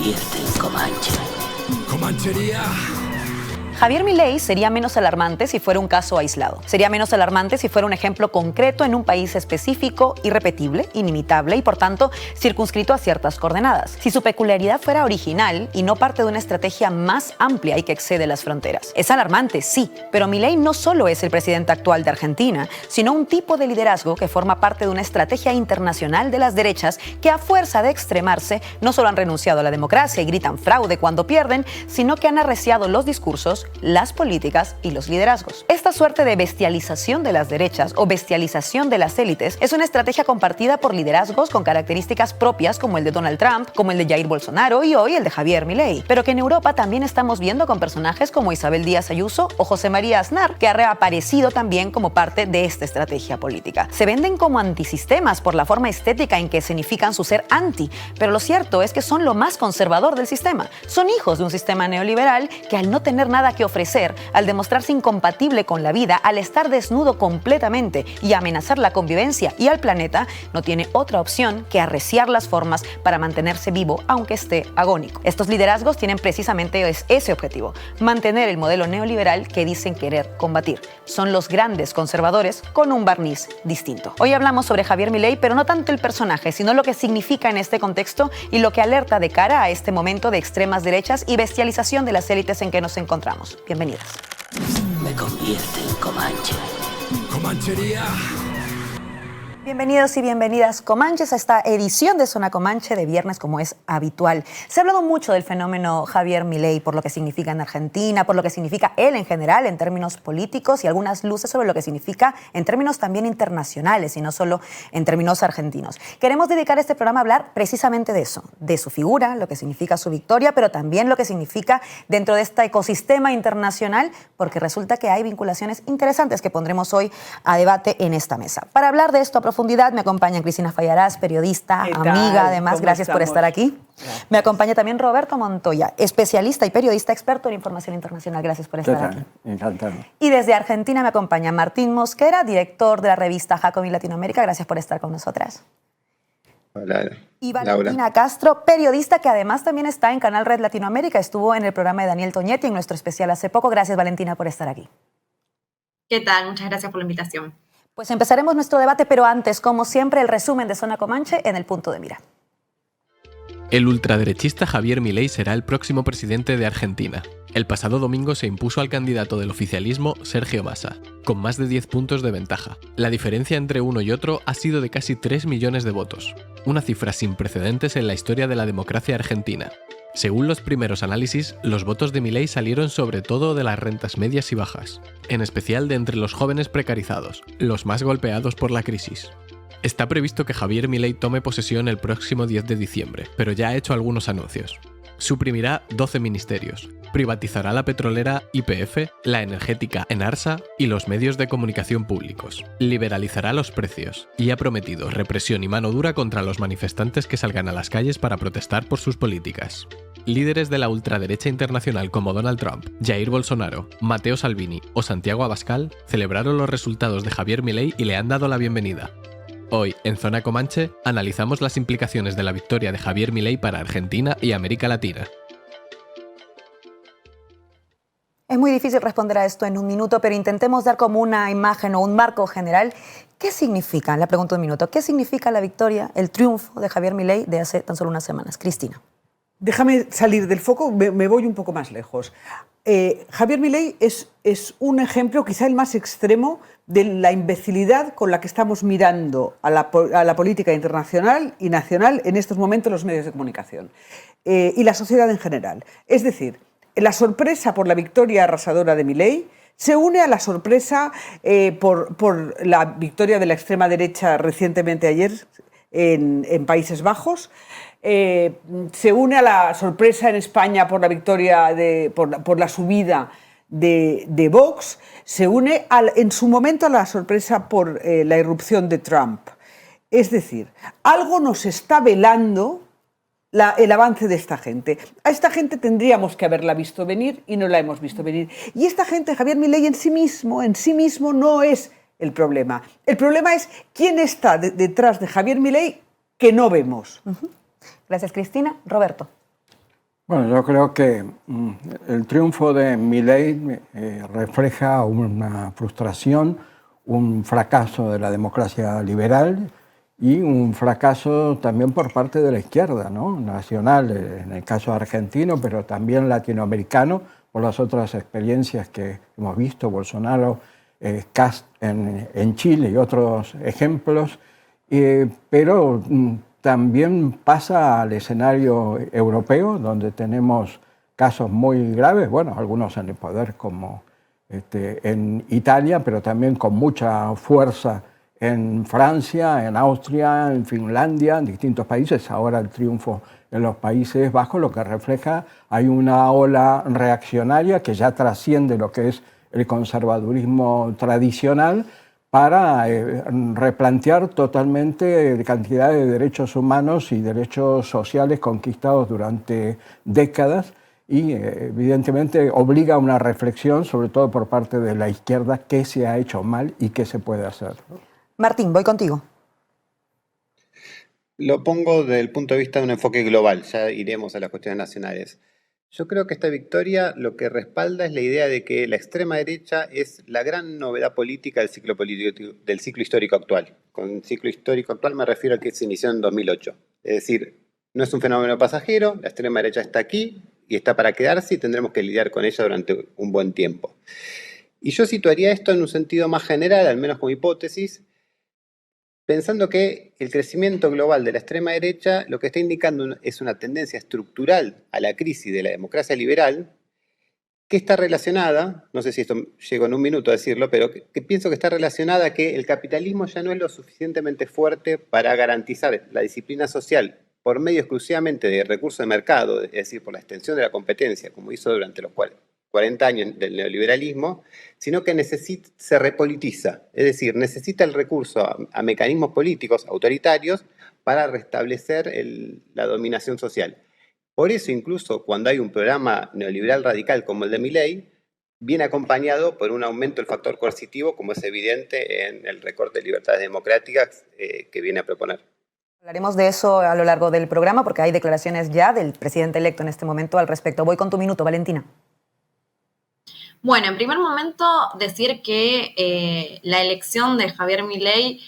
convierte en Comanche. Comanchería. Javier Milei sería menos alarmante si fuera un caso aislado. Sería menos alarmante si fuera un ejemplo concreto en un país específico, irrepetible, inimitable y, por tanto, circunscrito a ciertas coordenadas. Si su peculiaridad fuera original y no parte de una estrategia más amplia y que excede las fronteras. Es alarmante, sí, pero Milei no solo es el presidente actual de Argentina, sino un tipo de liderazgo que forma parte de una estrategia internacional de las derechas que, a fuerza de extremarse, no solo han renunciado a la democracia y gritan fraude cuando pierden, sino que han arreciado los discursos, las políticas y los liderazgos. Esta suerte de bestialización de las derechas o bestialización de las élites es una estrategia compartida por liderazgos con características propias como el de Donald Trump, como el de Jair Bolsonaro y hoy el de Javier Milei, pero que en Europa también estamos viendo con personajes como Isabel Díaz Ayuso o José María Aznar, que ha reaparecido también como parte de esta estrategia política. Se venden como antisistemas por la forma estética en que significan su ser anti, pero lo cierto es que son lo más conservador del sistema. Son hijos de un sistema neoliberal que, al no tener nada que ofrecer, al demostrarse incompatible con la vida, al estar desnudo completamente y amenazar la convivencia y al planeta, no tiene otra opción que arreciar las formas para mantenerse vivo aunque esté agónico. Estos liderazgos tienen precisamente ese objetivo, mantener el modelo neoliberal que dicen querer combatir. Son los grandes conservadores con un barniz distinto. Hoy hablamos sobre Javier Milei, pero no tanto el personaje, sino lo que significa en este contexto y lo que alerta de cara a este momento de extremas derechas y bestialización de las élites en que nos encontramos. Bienvenidas. Me convierte en Comanche. Comanchería. Bienvenidos y bienvenidas comanches a esta edición de Zona Comanche de viernes, como es habitual. Se ha hablado mucho del fenómeno Javier Milei por lo que significa en Argentina, por lo que significa él en general en términos políticos y algunas luces sobre lo que significa en términos también internacionales y no solo en términos argentinos. Queremos dedicar este programa a hablar precisamente de eso, de su figura, lo que significa su victoria, pero también lo que significa dentro de este ecosistema internacional, porque resulta que hay vinculaciones interesantes que pondremos hoy a debate en esta mesa. Para hablar de esto a profundidad me acompaña Cristina Fallarás, periodista, amiga, además, gracias por estar aquí. Gracias. Me acompaña también Roberto Montoya, especialista y periodista experto en información internacional. Gracias por estar aquí. Encantado. Y desde Argentina me acompaña Martín Mosquera, director de la revista Jacobin Latinoamérica. Gracias por estar con nosotras. Hola, y Valentina Castro, periodista que además también está en Canal Red Latinoamérica. Estuvo en el programa de Daniel Toñetti en nuestro especial hace poco. Gracias, Valentina, por estar aquí. ¿Qué tal? Muchas gracias por la invitación. Pues empezaremos nuestro debate, pero antes, como siempre, el resumen de Zona Comanche en el punto de mira. El ultraderechista Javier Milei será el próximo presidente de Argentina. El pasado domingo se impuso al candidato del oficialismo, Sergio Massa, con más de 10 puntos de ventaja. La diferencia entre uno y otro ha sido de casi 3 millones de votos, una cifra sin precedentes en la historia de la democracia argentina. Según los primeros análisis, los votos de Milei salieron sobre todo de las rentas medias y bajas, en especial de entre los jóvenes precarizados, los más golpeados por la crisis. Está previsto que Javier Milei tome posesión el próximo 10 de diciembre, pero ya ha hecho algunos anuncios. Suprimirá 12 ministerios, privatizará la petrolera YPF, la energética Enarsa y los medios de comunicación públicos. Liberalizará los precios y ha prometido represión y mano dura contra los manifestantes que salgan a las calles para protestar por sus políticas. Líderes de la ultraderecha internacional como Donald Trump, Jair Bolsonaro, Matteo Salvini o Santiago Abascal celebraron los resultados de Javier Milei y le han dado la bienvenida. Hoy, en Zona Comanche, analizamos las implicaciones de la victoria de Javier Milei para Argentina y América Latina. Es muy difícil responder a esto en un minuto, pero intentemos dar como una imagen o un marco general. ¿Qué significa, le pregunto un minuto, qué significa la victoria, el triunfo de Javier Milei de hace tan solo unas semanas? Cristina. Déjame salir del foco, me voy un poco más lejos. Javier Milei es un ejemplo, quizá el más extremo, de la imbecilidad con la que estamos mirando a la política internacional y nacional en estos momentos los medios de comunicación y la sociedad en general. Es decir, la sorpresa por la victoria arrasadora de Milei se une a la sorpresa por la victoria de la extrema derecha recientemente ayer en Países Bajos. Se une a la sorpresa en España por la victoria, por la subida de Vox, se une en su momento a la sorpresa por la irrupción de Trump. Es decir, algo nos está velando el avance de esta gente. A esta gente tendríamos que haberla visto venir y no la hemos visto venir. Y esta gente, Javier Milei en sí mismo no es el problema. El problema es quién está detrás de Javier Milei que no vemos. Gracias, Cristina. Roberto. Bueno, yo creo que el triunfo de Milei refleja una frustración, un fracaso de la democracia liberal y un fracaso también por parte de la izquierda, ¿no? Nacional, en el caso argentino, pero también latinoamericano, por las otras experiencias que hemos visto, Bolsonaro, Kast en Chile y otros ejemplos, pero también pasa al escenario europeo, donde tenemos casos muy graves, bueno, algunos en el poder como en Italia, pero también con mucha fuerza en Francia, en Austria, en Finlandia, en distintos países. Ahora el triunfo en los Países Bajos, lo que refleja, hay una ola reaccionaria que ya trasciende lo que es el conservadurismo tradicional, para replantear totalmente cantidad de derechos humanos y derechos sociales conquistados durante décadas y evidentemente obliga a una reflexión, sobre todo por parte de la izquierda, qué se ha hecho mal y qué se puede hacer. Martín, voy contigo. Lo pongo desde el punto de vista de un enfoque global, ya iremos a las cuestiones nacionales. Yo creo que esta victoria lo que respalda es la idea de que la extrema derecha es la gran novedad política del ciclo histórico actual. Con ciclo histórico actual me refiero al que se inició en 2008. Es decir, no es un fenómeno pasajero, la extrema derecha está aquí y está para quedarse y tendremos que lidiar con ella durante un buen tiempo. Y yo situaría esto en un sentido más general, al menos como hipótesis, pensando que el crecimiento global de la extrema derecha lo que está indicando es una tendencia estructural a la crisis de la democracia liberal que está relacionada, no sé si esto llego en un minuto a decirlo, pero que pienso que está relacionada a que el capitalismo ya no es lo suficientemente fuerte para garantizar la disciplina social por medio exclusivamente de recursos de mercado, es decir, por la extensión de la competencia, como hizo durante los 40 años del neoliberalismo, sino que se repolitiza, es decir, necesita el recurso a mecanismos políticos autoritarios para restablecer la dominación social. Por eso incluso cuando hay un programa neoliberal radical como el de Milei, viene acompañado por un aumento del factor coercitivo, como es evidente en el recorte de libertades democráticas que viene a proponer. Hablaremos de eso a lo largo del programa porque hay declaraciones ya del presidente electo en este momento al respecto. Voy con tu minuto, Valentina. Bueno, en primer momento decir que la elección de Javier Milei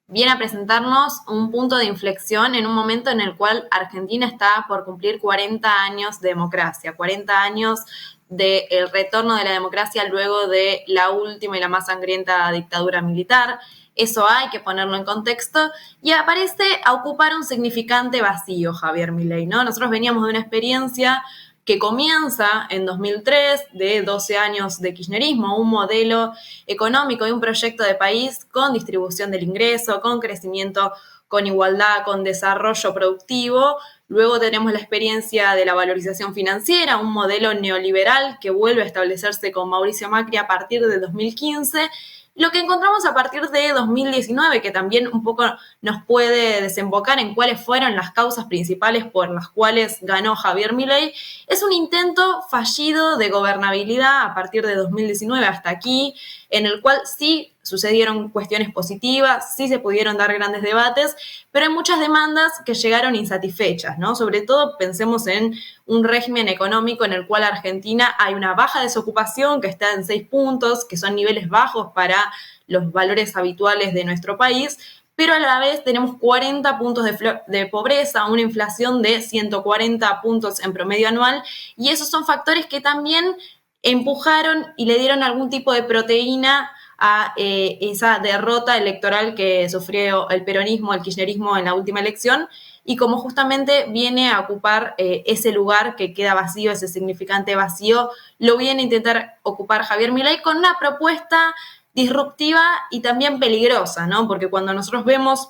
viene a presentarnos un punto de inflexión en un momento en el cual Argentina está por cumplir 40 años de democracia, 40 años del retorno de la democracia luego de la última y la más sangrienta dictadura militar. Eso hay que ponerlo en contexto y aparece a ocupar un significante vacío Javier Milei, ¿no? Nosotros veníamos de una experiencia que comienza en 2003, de 12 años de kirchnerismo, un modelo económico y un proyecto de país con distribución del ingreso, con crecimiento, con igualdad, con desarrollo productivo. Luego tenemos la experiencia de la valorización financiera, un modelo neoliberal que vuelve a establecerse con Mauricio Macri a partir de 2015. Lo que encontramos a partir de 2019, que también un poco nos puede desembocar en cuáles fueron las causas principales por las cuales ganó Javier Milei, es un intento fallido de gobernabilidad a partir de 2019 hasta aquí, en el cual sí sucedieron cuestiones positivas, sí se pudieron dar grandes debates, pero hay muchas demandas que llegaron insatisfechas, ¿no? Sobre todo pensemos en un régimen económico en el cual Argentina hay una baja desocupación que está en 6 puntos, que son niveles bajos para los valores habituales de nuestro país, pero a la vez tenemos 40 puntos de pobreza, una inflación de 140 puntos en promedio anual, y esos son factores que también empujaron y le dieron algún tipo de proteína a esa derrota electoral que sufrió el peronismo, el kirchnerismo en la última elección, y como justamente viene a ocupar ese lugar que queda vacío, ese significante vacío, lo viene a intentar ocupar Javier Milei con una propuesta disruptiva y también peligrosa, ¿no? Porque cuando nosotros vemos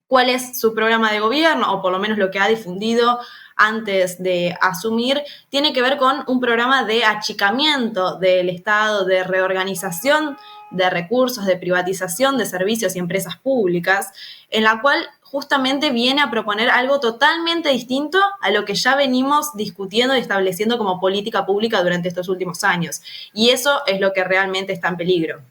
cuál es su programa de gobierno, o por lo menos lo que ha difundido antes de asumir, tiene que ver con un programa de achicamiento del Estado, de reorganización de recursos, de privatización de servicios y empresas públicas, en la cual justamente viene a proponer algo totalmente distinto a lo que ya venimos discutiendo y estableciendo como política pública durante estos últimos años. Y eso es lo que realmente está en peligro.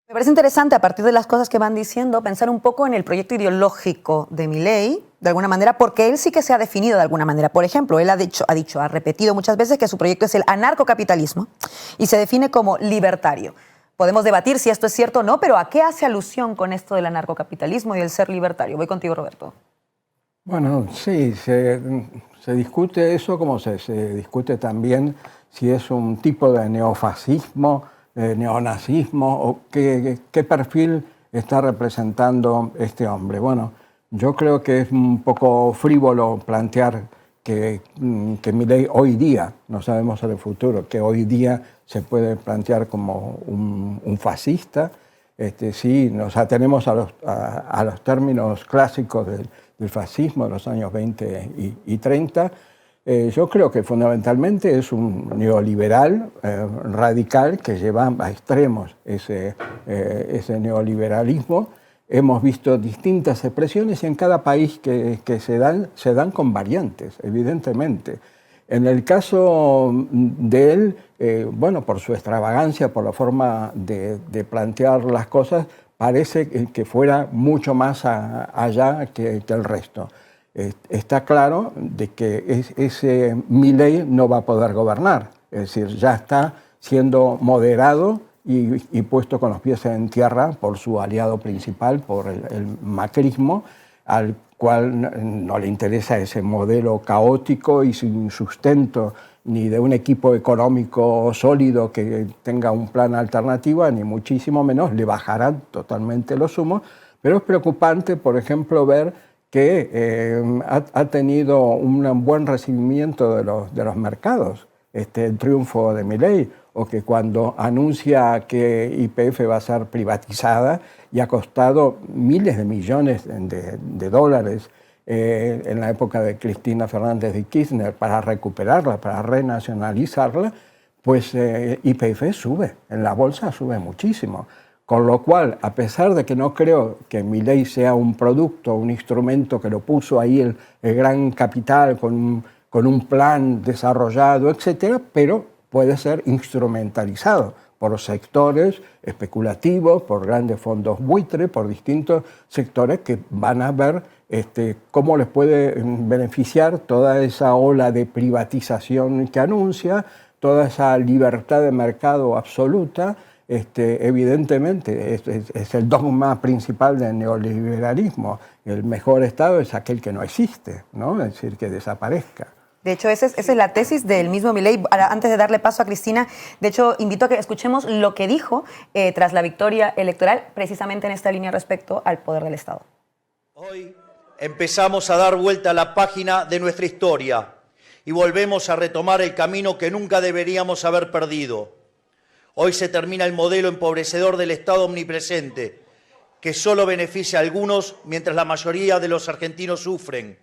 Me parece interesante, a partir de las cosas que van diciendo, pensar un poco en el proyecto ideológico de Milei, de alguna manera, porque él sí que se ha definido de alguna manera. Por ejemplo, él ha repetido muchas veces que su proyecto es el anarcocapitalismo y se define como libertario. Podemos debatir si esto es cierto o no, pero ¿a qué hace alusión con esto del anarcocapitalismo y el ser libertario? Voy contigo, Roberto. Bueno, sí, se discute eso como se discute también si es un tipo de neofascismo, neonazismo o qué perfil está representando este hombre. Bueno, yo creo que es un poco frívolo plantear que Milei hoy día, no sabemos en el futuro, que hoy día se puede plantear como un fascista. Sí, nos atenemos a los términos clásicos del fascismo de los años 20 y 30. Yo creo que fundamentalmente es un neoliberal radical que lleva a extremos ese neoliberalismo. Hemos visto distintas expresiones y en cada país que se dan con variantes, evidentemente. En el caso de él, bueno, por su extravagancia, por la forma de plantear las cosas, parece que fuera mucho más allá que el resto. Está claro de que ese Milei no va a poder gobernar, es decir, ya está siendo moderado y puesto con los pies en tierra por su aliado principal, por el macrismo, al cual no le interesa ese modelo caótico y sin sustento ni de un equipo económico sólido que tenga un plan alternativo, ni muchísimo menos, le bajarán totalmente los humos, pero es preocupante, por ejemplo, ver que ha tenido un buen recibimiento de los mercados, el triunfo de Milei, o que cuando anuncia que YPF va a ser privatizada y ha costado miles de millones de dólares en la época de Cristina Fernández de Kirchner para recuperarla, para renacionalizarla, pues YPF sube, en la bolsa sube muchísimo. Con lo cual, a pesar de que no creo que Milei sea un producto, un instrumento que lo puso ahí el gran capital con un plan desarrollado, etcétera, pero puede ser instrumentalizado por sectores especulativos, por grandes fondos buitre, por distintos sectores que van a ver cómo les puede beneficiar toda esa ola de privatización que anuncia, toda esa libertad de mercado absoluta. Evidentemente es el dogma principal del neoliberalismo. El mejor Estado es aquel que no existe, ¿no? Es decir, que desaparezca. De hecho, esa es la tesis del mismo Milei. Ahora, antes de darle paso a Cristina, de hecho, invito a que escuchemos lo que dijo tras la victoria electoral, precisamente en esta línea respecto al poder del Estado. Hoy empezamos a dar vuelta a la página de nuestra historia y volvemos a retomar el camino que nunca deberíamos haber perdido. Hoy se termina el modelo empobrecedor del Estado omnipresente, que solo beneficia a algunos mientras la mayoría de los argentinos sufren.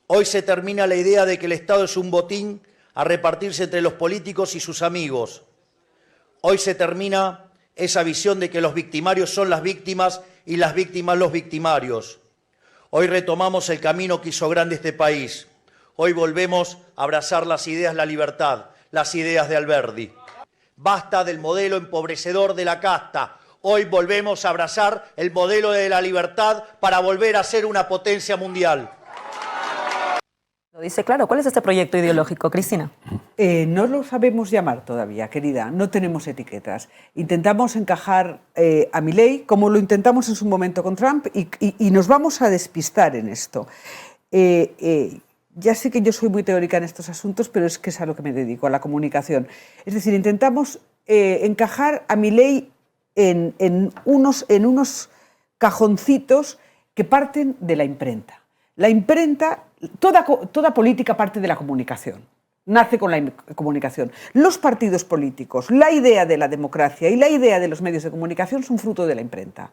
Hoy se termina la idea de que el Estado es un botín a repartirse entre los políticos y sus amigos. Hoy se termina esa visión de que los victimarios son las víctimas y las víctimas los victimarios. Hoy retomamos el camino que hizo grande este país. Hoy volvemos a abrazar las ideas de la libertad, las ideas de Alberdi. Basta del modelo empobrecedor de la casta. Hoy volvemos a abrazar el modelo de la libertad para volver a ser una potencia mundial. Lo dice claro. ¿Cuál es este proyecto ideológico, Cristina? No lo sabemos llamar todavía, querida. No tenemos etiquetas. Intentamos encajar a Milei como lo intentamos en su momento con Trump y nos vamos a despistar en esto. Ya sé que yo soy muy teórica en estos asuntos, pero es que es a lo que me dedico, a la comunicación. Es decir, intentamos encajar a Milei en unos cajoncitos que parten de la imprenta. La imprenta, toda política parte de la comunicación, nace con la comunicación. Los partidos políticos, la idea de la democracia y la idea de los medios de comunicación son fruto de la imprenta.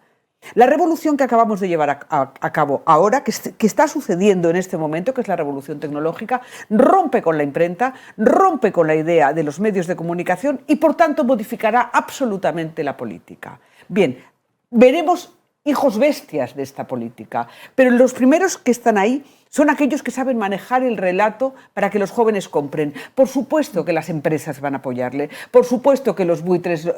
La revolución que acabamos de llevar a cabo ahora, que está sucediendo en este momento, que es la revolución tecnológica, rompe con la imprenta, rompe con la idea de los medios de comunicación y, por tanto, modificará absolutamente la política. Bien, veremos hijos bestias de esta política. Pero los primeros que están ahí son aquellos que saben manejar el relato para que los jóvenes compren. Por supuesto que las empresas van a apoyarle, por supuesto que los buitres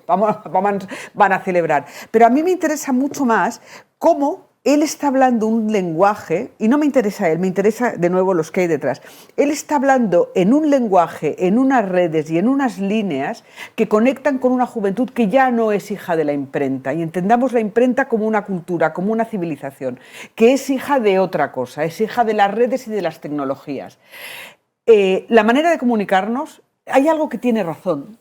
van a celebrar. Pero a mí me interesa mucho más cómo él está hablando un lenguaje, y no me interesa él, me interesa de nuevo los que hay detrás. Él está hablando en un lenguaje, en unas redes y en unas líneas que conectan con una juventud que ya no es hija de la imprenta. Y entendamos la imprenta como una cultura, como una civilización, que es hija de otra cosa, es hija de las redes y de las tecnologías. La manera de comunicarnos, hay algo que tiene razón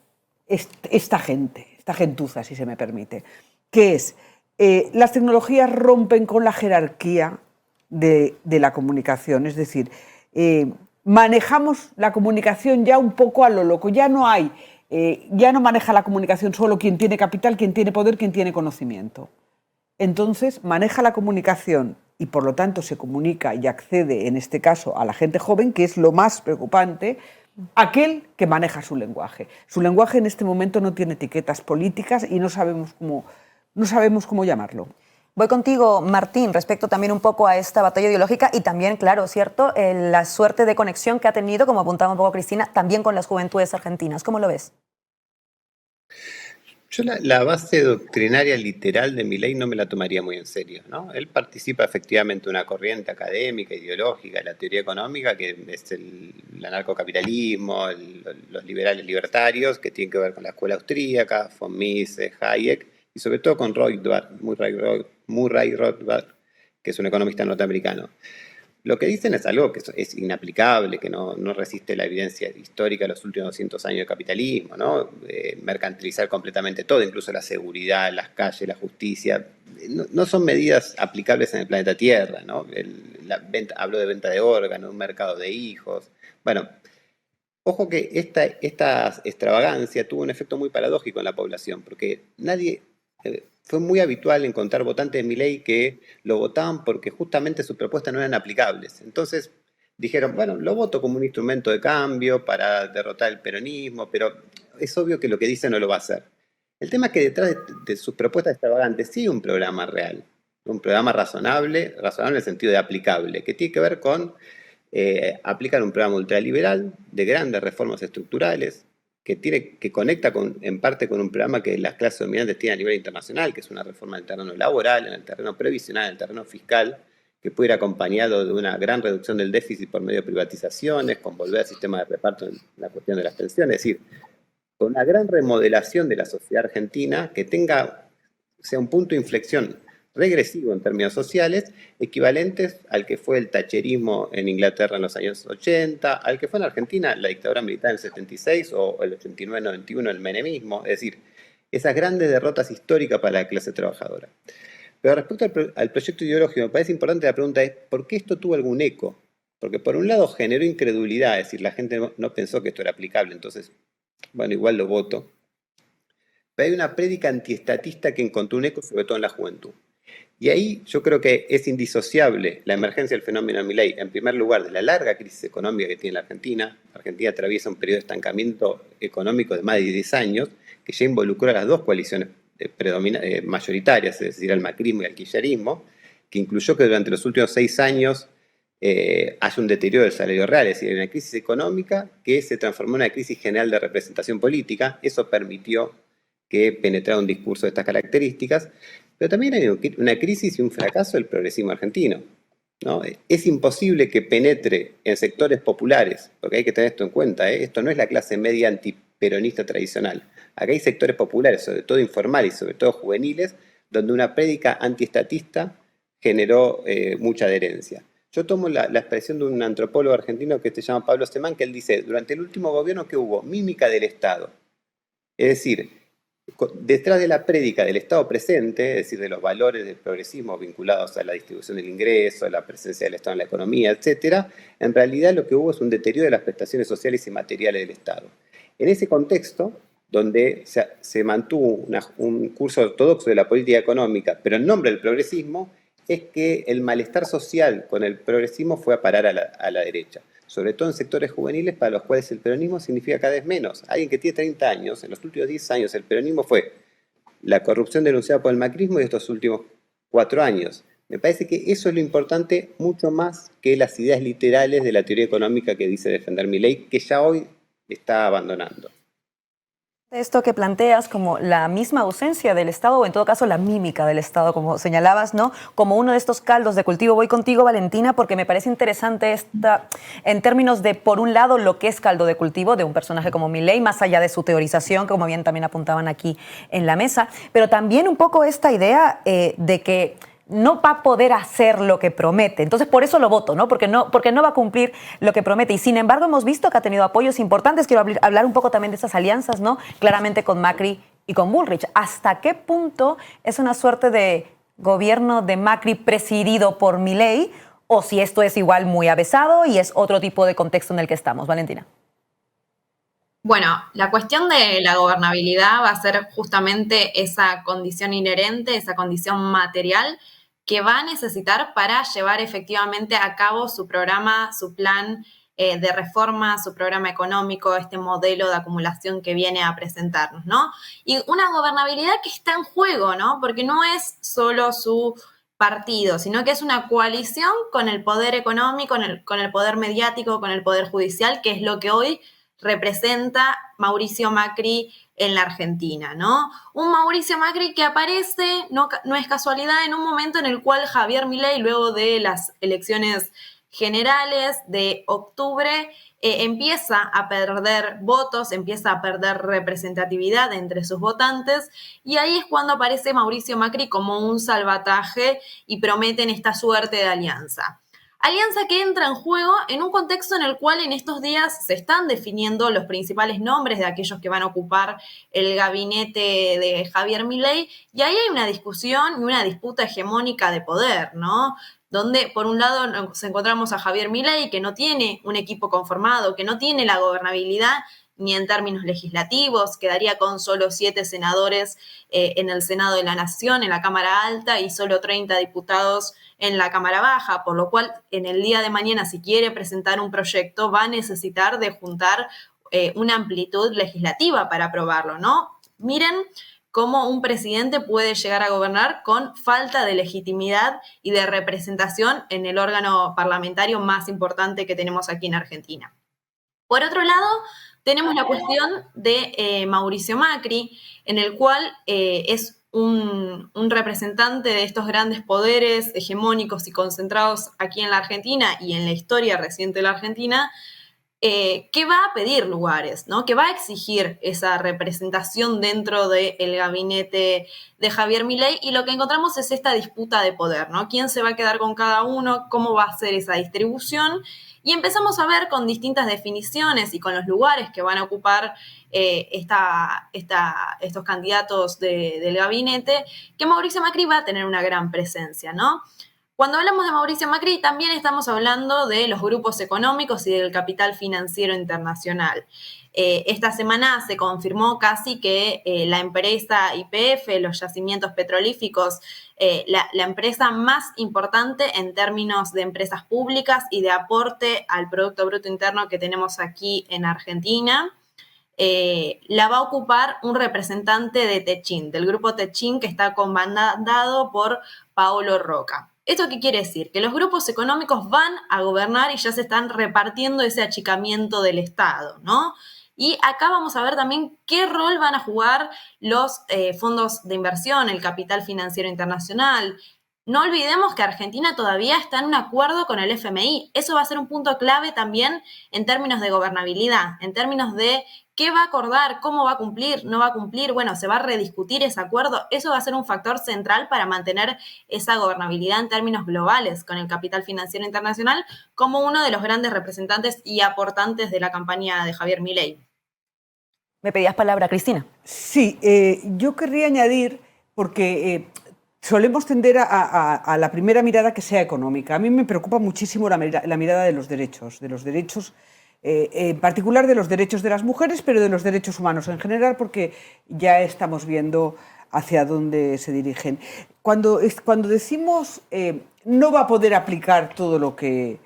esta gentuza, si se me permite, que es... las tecnologías rompen con la jerarquía de la comunicación, es decir, manejamos la comunicación ya un poco a lo loco, ya no maneja la comunicación solo quien tiene capital, quien tiene poder, quien tiene conocimiento. Entonces maneja la comunicación y por lo tanto se comunica y accede en este caso a la gente joven, que es lo más preocupante, aquel que maneja su lenguaje. Su lenguaje en este momento no tiene etiquetas políticas y no sabemos cómo llamarlo. Voy contigo, Martín, respecto también un poco a esta batalla ideológica y también, claro, ¿cierto?, la suerte de conexión que ha tenido, como apuntaba un poco Cristina, también con las juventudes argentinas. ¿Cómo lo ves? Yo la base doctrinaria literal de Milei no me la tomaría muy en serio, ¿no? Él participa efectivamente de una corriente académica, ideológica, de la teoría económica, que es el anarcocapitalismo, los liberales libertarios, que tienen que ver con la escuela austríaca, von Mises, Hayek, y sobre todo con Murray Rothbard, que es un economista norteamericano. Lo que dicen es algo que es inaplicable, que no resiste la evidencia histórica de los últimos 200 años de capitalismo, ¿no? Mercantilizar completamente todo, incluso la seguridad, las calles, la justicia. No son medidas aplicables en el planeta Tierra, ¿no? Habló de venta de órganos, un mercado de hijos. Bueno, ojo que esta extravagancia tuvo un efecto muy paradójico en la población, porque fue muy habitual encontrar votantes de Milei que lo votaban porque justamente sus propuestas no eran aplicables. Entonces dijeron, bueno, lo voto como un instrumento de cambio para derrotar el peronismo, pero es obvio que lo que dice no lo va a hacer. El tema es que detrás de sus propuestas extravagantes sí hay un programa real, un programa razonable en el sentido de aplicable, que tiene que ver con aplicar un programa ultraliberal de grandes reformas estructurales, que conecta en parte con un programa que las clases dominantes tienen a nivel internacional, que es una reforma en el terreno laboral, en el terreno previsional, en el terreno fiscal, que puede ir acompañado de una gran reducción del déficit por medio de privatizaciones, con volver al sistema de reparto en la cuestión de las pensiones, es decir, con una gran remodelación de la sociedad argentina que sea un punto de inflexión regresivo en términos sociales, equivalentes al que fue el thatcherismo en Inglaterra en los años 80, al que fue en Argentina la dictadura militar en el 76 o el 89-91 el menemismo, es decir, esas grandes derrotas históricas para la clase trabajadora. Pero respecto al proyecto ideológico, me parece importante la pregunta es, ¿por qué esto tuvo algún eco? Porque por un lado generó incredulidad, es decir, la gente no pensó que esto era aplicable, entonces, bueno, igual lo voto. Pero hay una prédica antiestatista que encontró un eco, sobre todo en la juventud. Y ahí yo creo que es indisociable la emergencia del fenómeno Milei, en primer lugar, de la larga crisis económica que tiene la Argentina. Argentina atraviesa un periodo de estancamiento económico de más de 10 años, que ya involucró a las dos coaliciones mayoritarias, es decir, al macrismo y al kirchnerismo, que incluyó que durante los últimos 6 años haya un deterioro del salario real, es decir, una crisis económica que se transformó en una crisis general de representación política. Eso permitió que penetrara un discurso de estas características. Pero también hay una crisis y un fracaso del progresismo argentino, ¿no? Es imposible que penetre en sectores populares, porque hay que tener esto en cuenta, ¿eh? Esto no es la clase media antiperonista tradicional. Acá hay sectores populares, sobre todo informales y sobre todo juveniles, donde una prédica antiestatista generó mucha adherencia. Yo tomo la expresión de un antropólogo argentino que se llama Pablo Semán, que él dice, durante el último gobierno que hubo mímica del Estado. Es decir, detrás de la prédica del Estado presente, es decir, de los valores del progresismo vinculados a la distribución del ingreso, a la presencia del Estado en la economía, etc., en realidad lo que hubo es un deterioro de las prestaciones sociales y materiales del Estado. En ese contexto, donde se mantuvo un curso ortodoxo de la política económica, pero en nombre del progresismo, es que el malestar social con el progresismo fue a parar a la derecha, sobre todo en sectores juveniles para los cuales el peronismo significa cada vez menos. Alguien que tiene 30 años, en los últimos 10 años el peronismo fue la corrupción denunciada por el macrismo y estos últimos 4 años. Me parece que eso es lo importante mucho más que las ideas literales de la teoría económica que dice defender Milei, que ya hoy está abandonando. Esto que planteas como la misma ausencia del Estado, o en todo caso la mímica del Estado, como señalabas, ¿no? Como uno de estos caldos de cultivo. Voy contigo, Valentina, porque me parece interesante en términos de, por un lado, lo que es caldo de cultivo de un personaje como Milei, más allá de su teorización, como bien también apuntaban aquí en la mesa, pero también un poco esta idea de que no va a poder hacer lo que promete. Entonces, por eso lo voto, ¿no? Porque no va a cumplir lo que promete. Y sin embargo, hemos visto que ha tenido apoyos importantes. Quiero hablar un poco también de esas alianzas, ¿no? Claramente con Macri y con Bullrich. ¿Hasta qué punto es una suerte de gobierno de Macri presidido por Milei? O si esto es igual muy avesado y es otro tipo de contexto en el que estamos. Valentina. Bueno, la cuestión de la gobernabilidad va a ser justamente esa condición inherente, esa condición material que va a necesitar para llevar efectivamente a cabo su programa, su plan de reforma, su programa económico, este modelo de acumulación que viene a presentarnos, ¿no? Y una gobernabilidad que está en juego, ¿no? Porque no es solo su partido, sino que es una coalición con el poder económico, con el poder mediático, con el poder judicial, que es lo que hoy representa Mauricio Macri en la Argentina, ¿no? Un Mauricio Macri que aparece, no es casualidad, en un momento en el cual Javier Milei, luego de las elecciones generales de octubre, empieza a perder votos, empieza a perder representatividad entre sus votantes, y ahí es cuando aparece Mauricio Macri como un salvataje y prometen esta suerte de alianza. Alianza que entra en juego en un contexto en el cual en estos días se están definiendo los principales nombres de aquellos que van a ocupar el gabinete de Javier Milei, y ahí hay una discusión y una disputa hegemónica de poder, ¿no? Donde por un lado nos encontramos a Javier Milei, que no tiene un equipo conformado, que no tiene la gobernabilidad ni en términos legislativos, quedaría con solo 7 senadores en el Senado de la Nación, en la Cámara Alta, y solo 30 diputados en la Cámara Baja, por lo cual en el día de mañana, si quiere presentar un proyecto, va a necesitar de juntar una amplitud legislativa para aprobarlo, ¿no? Miren cómo un presidente puede llegar a gobernar con falta de legitimidad y de representación en el órgano parlamentario más importante que tenemos aquí en Argentina. Por otro lado, tenemos la cuestión de Mauricio Macri, en el cual es un representante de estos grandes poderes hegemónicos y concentrados aquí en la Argentina y en la historia reciente de la Argentina, que va a pedir lugares, ¿no? Que va a exigir esa representación dentro del gabinete de Javier Milei, y lo que encontramos es esta disputa de poder, ¿no? ¿Quién se va a quedar con cada uno? ¿Cómo va a ser esa distribución? Y empezamos a ver con distintas definiciones y con los lugares que van a ocupar estos candidatos del gabinete, que Mauricio Macri va a tener una gran presencia, ¿no? Cuando hablamos de Mauricio Macri, también estamos hablando de los grupos económicos y del capital financiero internacional. Esta semana se confirmó casi que la empresa YPF, los yacimientos petrolíferos, la empresa más importante en términos de empresas públicas y de aporte al Producto Bruto Interno que tenemos aquí en Argentina, la va a ocupar un representante de Techin, del grupo Techin, que está comandado por Paolo Roca. ¿Esto qué quiere decir? Que los grupos económicos van a gobernar y ya se están repartiendo ese achicamiento del Estado, ¿no? Y acá vamos a ver también qué rol van a jugar los fondos de inversión, el capital financiero internacional. No olvidemos que Argentina todavía está en un acuerdo con el FMI. Eso va a ser un punto clave también en términos de gobernabilidad, en términos de qué va a acordar, cómo va a cumplir, no va a cumplir, bueno, se va a rediscutir ese acuerdo. Eso va a ser un factor central para mantener esa gobernabilidad en términos globales con el capital financiero internacional como uno de los grandes representantes y aportantes de la campaña de Javier Milei. ¿Me pedías palabra, Cristina? Sí, yo querría añadir, porque solemos tender a la primera mirada que sea económica. A mí me preocupa muchísimo la mirada de los derechos, en particular de los derechos de las mujeres, pero de los derechos humanos en general, porque ya estamos viendo hacia dónde se dirigen. Cuando decimos no va a poder aplicar todo lo que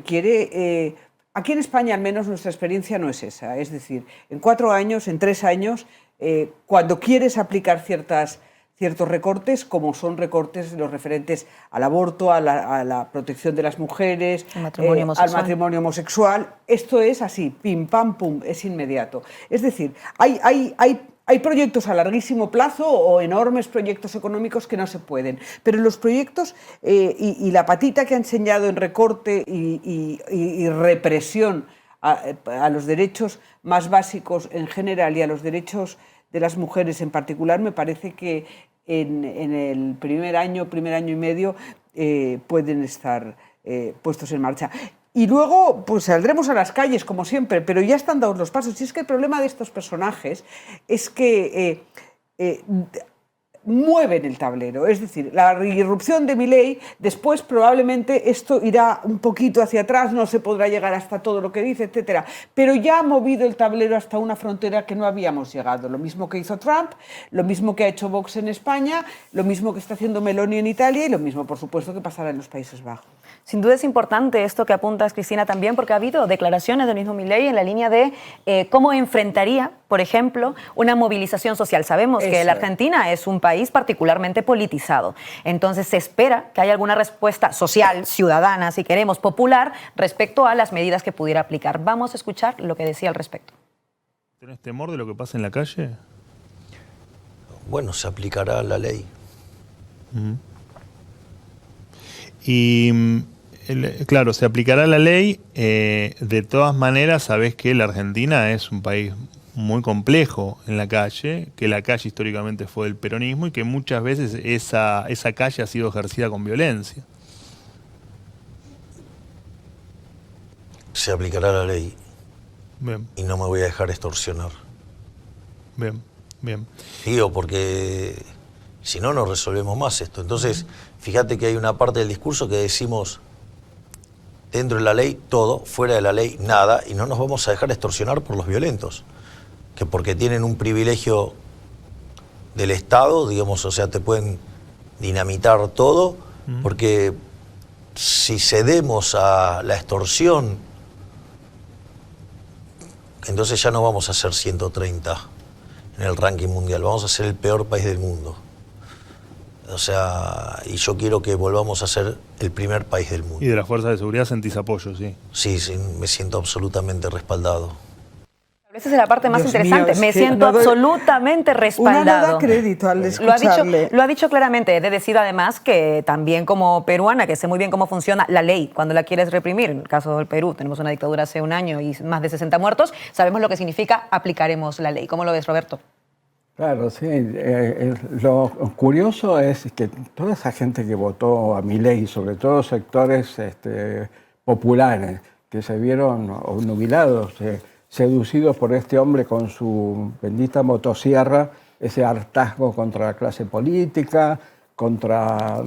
quiere, aquí en España al menos nuestra experiencia no es esa. Es decir, en 4 años, en 3 años, cuando quieres aplicar ciertas ciertos recortes, como son recortes los referentes al aborto, a la protección de las mujeres, al matrimonio homosexual. Esto es así, pim, pam, pum, es inmediato. Es decir, hay proyectos a larguísimo plazo o enormes proyectos económicos que no se pueden, pero los proyectos y la patita que ha enseñado en recorte y represión a los derechos más básicos en general y a los derechos de las mujeres en particular, me parece que en el primer año y medio pueden estar puestos en marcha. Y luego pues saldremos a las calles, como siempre, pero ya están dados los pasos. Y es que el problema de estos personajes es que mueven el tablero. Es decir, la irrupción de Milei, después probablemente esto irá un poquito hacia atrás, no se podrá llegar hasta todo lo que dice, etcétera. Pero ya ha movido el tablero hasta una frontera que no habíamos llegado. Lo mismo que hizo Trump, lo mismo que ha hecho Vox en España, lo mismo que está haciendo Meloni en Italia y lo mismo, por supuesto, que pasará en los Países Bajos. Sin duda es importante esto que apuntas, Cristina, también porque ha habido declaraciones del mismo Milei en la línea de cómo enfrentaría, por ejemplo, una movilización social. Sabemos que la Argentina es un país particularmente politizado. Entonces se espera que haya alguna respuesta social, ciudadana, si queremos, popular, respecto a las medidas que pudiera aplicar. Vamos a escuchar lo que decía al respecto. ¿Tenés temor de lo que pasa en la calle? Bueno, se aplicará la ley. Y claro, se aplicará la ley. De todas maneras, sabés que la Argentina es un país muy complejo en la calle, que la calle históricamente fue del peronismo y que muchas veces esa calle ha sido ejercida con violencia. Se aplicará la ley. Bien. Y no me voy a dejar extorsionar. Bien, bien. Digo, porque si no, no resolvemos más esto. Entonces, fíjate que hay una parte del discurso que decimos dentro de la ley todo, fuera de la ley nada, y no nos vamos a dejar extorsionar por los violentos. Que porque tienen un privilegio del Estado, digamos, o sea, te pueden dinamitar todo, porque si cedemos a la extorsión, entonces ya no vamos a ser 130 en el ranking mundial, vamos a ser el peor país del mundo. O sea, y yo quiero que volvamos a ser el primer país del mundo. Y de las fuerzas de seguridad sentís apoyo, sí. Sí, me siento absolutamente respaldado. Esa es la parte más interesante. Mío, me siento absolutamente respaldado. Una no da crédito al escucharle. Lo ha dicho claramente. He de decir además que también como peruana, que sé muy bien cómo funciona la ley cuando la quieres reprimir. En el caso del Perú, tenemos una dictadura hace un año y más de 60 muertos. Sabemos lo que significa aplicaremos la ley. ¿Cómo lo ves, Roberto? Claro, sí. Lo curioso es que toda esa gente que votó a Milei, sobre todo sectores populares, que se vieron obnubilados, seducidos por este hombre con su bendita motosierra, ese hartazgo contra la clase política, contra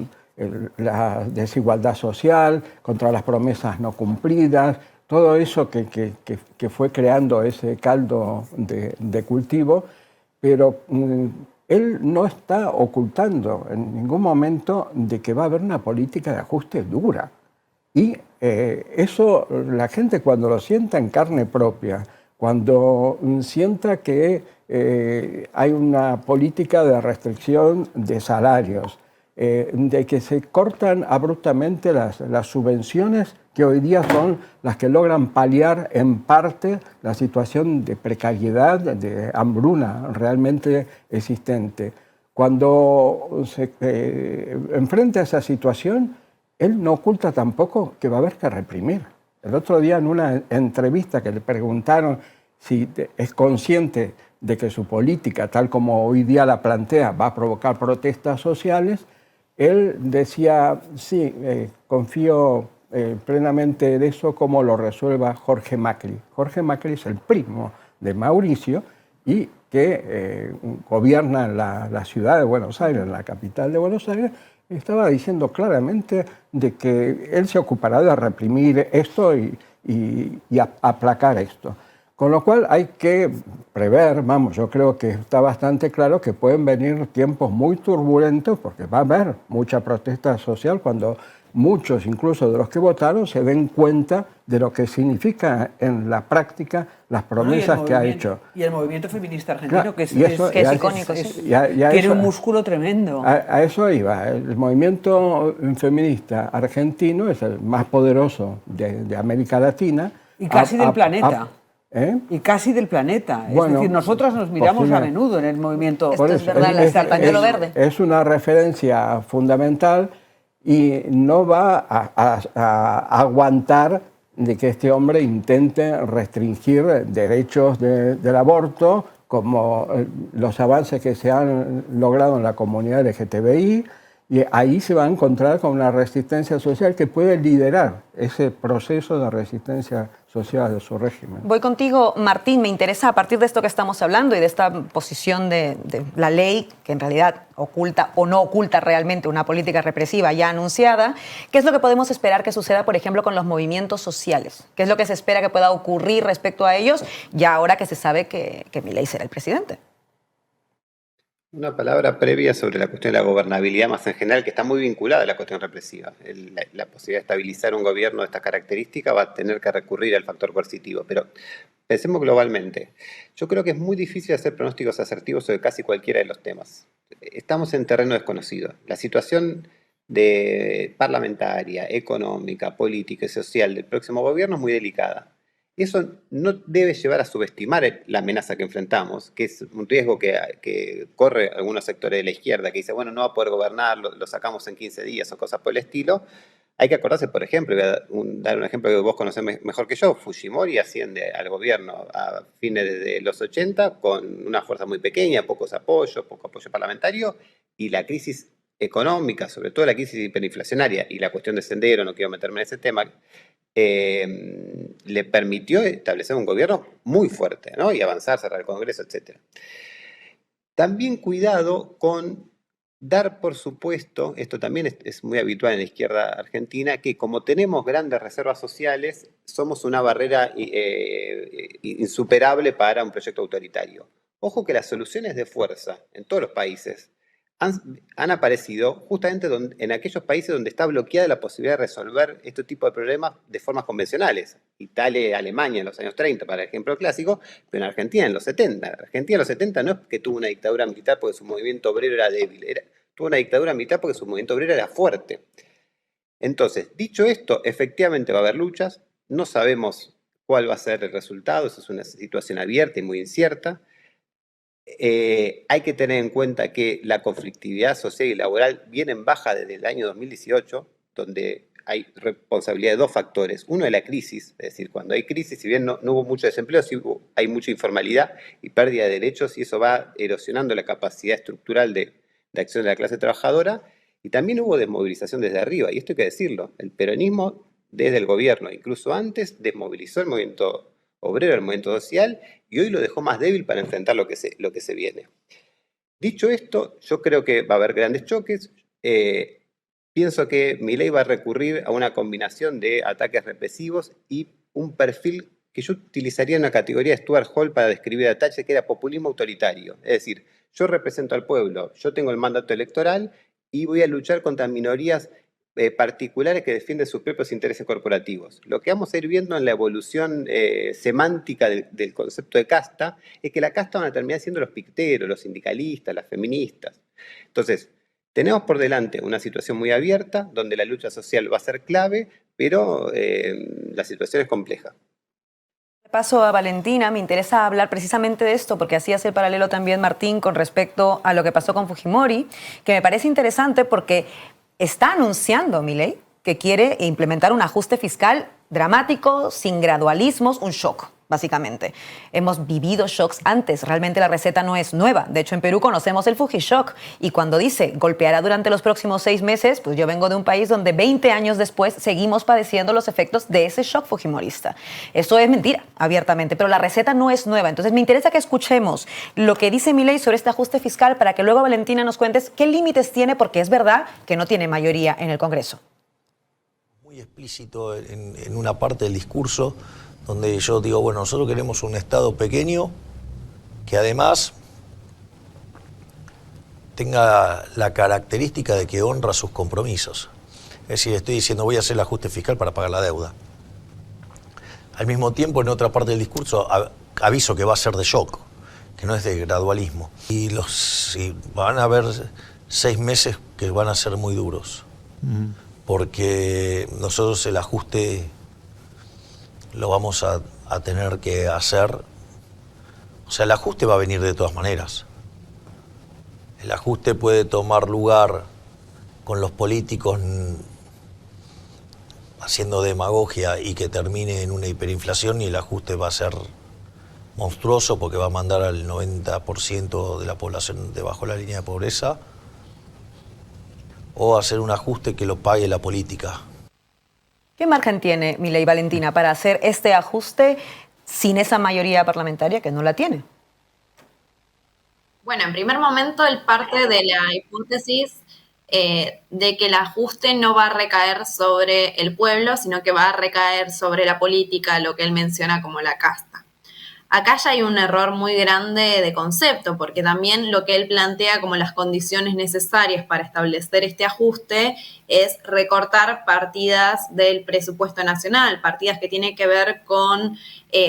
la desigualdad social, contra las promesas no cumplidas, todo eso que fue creando ese caldo de cultivo, pero él no está ocultando en ningún momento de que va a haber una política de ajuste dura. Y eso la gente cuando lo sienta en carne propia, cuando sienta que hay una política de restricción de salarios, de que se cortan abruptamente las subvenciones que hoy día son las que logran paliar en parte la situación de precariedad, de hambruna realmente existente. Cuando se enfrenta a esa situación, él no oculta tampoco que va a haber que reprimir. El otro día en una entrevista que le preguntaron si es consciente de que su política, tal como hoy día la plantea, va a provocar protestas sociales, él decía, sí, confío plenamente en eso como lo resuelva Jorge Macri. Jorge Macri es el primo de Mauricio y que gobierna la ciudad de Buenos Aires, la capital de Buenos Aires. Estaba diciendo claramente de que él se ocupará de reprimir esto y aplacar esto. Con lo cual hay que prever, yo creo que está bastante claro que pueden venir tiempos muy turbulentos porque va a haber mucha protesta social cuando muchos incluso de los que votaron se den cuenta de lo que significa en la práctica las promesas que ha hecho. Y el movimiento feminista argentino, Claro, que es icónico, tiene un músculo tremendo. A eso iba. El movimiento feminista argentino es el más poderoso de América Latina. Y casi del planeta. ¿Eh? Y casi del planeta. Bueno, es decir, nosotras nos miramos a menudo en el movimiento. Esto es verdad, el pañuelo verde. Es una referencia fundamental y no va a aguantar de que este hombre intente restringir derechos del aborto, como los avances que se han logrado en la comunidad LGTBI, y ahí se va a encontrar con una resistencia social que puede liderar ese proceso de resistencia social de su régimen. Voy contigo, Martín. Me interesa, a partir de esto que estamos hablando y de esta posición de la ley, que en realidad oculta o no oculta realmente una política represiva ya anunciada, ¿qué es lo que podemos esperar que suceda, por ejemplo, con los movimientos sociales? ¿Qué es lo que se espera que pueda ocurrir respecto a ellos, ya ahora que se sabe que Milei será el presidente? Una palabra previa sobre la cuestión de la gobernabilidad más en general, que está muy vinculada a la cuestión represiva. La posibilidad de estabilizar un gobierno de estas características va a tener que recurrir al factor coercitivo. Pero pensemos globalmente. Yo creo que es muy difícil hacer pronósticos asertivos sobre casi cualquiera de los temas. Estamos en terreno desconocido. La situación parlamentaria, económica, política y social del próximo gobierno es muy delicada. Eso no debe llevar a subestimar la amenaza que enfrentamos, que es un riesgo que corre algunos sectores de la izquierda, que dice, bueno, no va a poder gobernar, lo sacamos en 15 días o cosas por el estilo. Hay que acordarse, por ejemplo, voy a dar un ejemplo que vos conocés mejor que yo, Fujimori asciende al gobierno a fines de los 80 con una fuerza muy pequeña, poco apoyo parlamentario, y la crisis económica, sobre todo la crisis hiperinflacionaria y la cuestión de Sendero, no quiero meterme en ese tema, le permitió establecer un gobierno muy fuerte, ¿no? Y avanzar, cerrar el Congreso, etc. También cuidado con dar por supuesto, esto también es muy habitual en la izquierda argentina, que como tenemos grandes reservas sociales, somos una barrera insuperable para un proyecto autoritario. Ojo que las soluciones de fuerza en todos los países han aparecido justamente en aquellos países donde está bloqueada la posibilidad de resolver este tipo de problemas de formas convencionales. Italia y Alemania en los años 30, para el ejemplo clásico, pero en Argentina en los 70. Argentina en los 70 no es que tuvo una dictadura militar porque su movimiento obrero era débil, tuvo una dictadura militar porque su movimiento obrero era fuerte. Entonces, dicho esto, efectivamente va a haber luchas, no sabemos cuál va a ser el resultado, eso es una situación abierta y muy incierta. Hay que tener en cuenta que la conflictividad social y laboral viene en baja desde el año 2018, donde hay responsabilidad de dos factores. Uno es la crisis, es decir, cuando hay crisis, si bien no hubo mucho desempleo, sí hay mucha informalidad y pérdida de derechos, y eso va erosionando la capacidad estructural de acción de la clase trabajadora, y también hubo desmovilización desde arriba, y esto hay que decirlo. El peronismo, desde el gobierno, incluso antes, desmovilizó el movimiento obrero, el movimiento social, y hoy lo dejó más débil para enfrentar lo que se viene. Dicho esto, yo creo que va a haber grandes choques. Pienso que Milei va a recurrir a una combinación de ataques represivos y un perfil que yo utilizaría en una categoría de Stuart Hall para describir a Thatcher, que era populismo autoritario. Es decir, yo represento al pueblo, yo tengo el mandato electoral y voy a luchar contra minorías particulares que defienden sus propios intereses corporativos. Lo que vamos a ir viendo en la evolución semántica del concepto de casta es que la casta van a terminar siendo los picteros, los sindicalistas, las feministas. Entonces, tenemos por delante una situación muy abierta, donde la lucha social va a ser clave, pero la situación es compleja. Paso a Valentina, me interesa hablar precisamente de esto porque así hace el paralelo también Martín con respecto a lo que pasó con Fujimori, que me parece interesante porque está anunciando Milei que quiere implementar un ajuste fiscal dramático, sin gradualismos, un shock, básicamente. Hemos vivido shocks antes, realmente la receta no es nueva. De hecho, en Perú conocemos el Fujishock y cuando dice golpeará durante los próximos 6 meses, pues yo vengo de un país donde 20 años después seguimos padeciendo los efectos de ese shock fujimorista. Eso es mentira, abiertamente, pero la receta no es nueva. Entonces me interesa que escuchemos lo que dice Milei sobre este ajuste fiscal para que luego, Valentina, nos cuentes qué límites tiene, porque es verdad que no tiene mayoría en el Congreso. Muy explícito en una parte del discurso donde yo digo, bueno, nosotros queremos un Estado pequeño que además tenga la característica de que honra sus compromisos. Es decir, estoy diciendo voy a hacer el ajuste fiscal para pagar la deuda. Al mismo tiempo, en otra parte del discurso, aviso que va a ser de shock, que no es de gradualismo. Y van a haber 6 meses que van a ser muy duros, porque nosotros el ajuste lo vamos a tener que hacer. O sea, el ajuste va a venir de todas maneras. El ajuste puede tomar lugar con los políticos haciendo demagogia y que termine en una hiperinflación, y el ajuste va a ser monstruoso porque va a mandar al 90% de la población debajo de la línea de pobreza, o hacer un ajuste que lo pague la política. ¿Qué margen tiene Milei, Valentina, para hacer este ajuste sin esa mayoría parlamentaria que no la tiene? Bueno, en primer momento él parte de la hipótesis de que el ajuste no va a recaer sobre el pueblo, sino que va a recaer sobre la política, lo que él menciona como la casta. Acá ya hay un error muy grande de concepto, porque también lo que él plantea como las condiciones necesarias para establecer este ajuste es recortar partidas del presupuesto nacional, partidas que tienen que ver con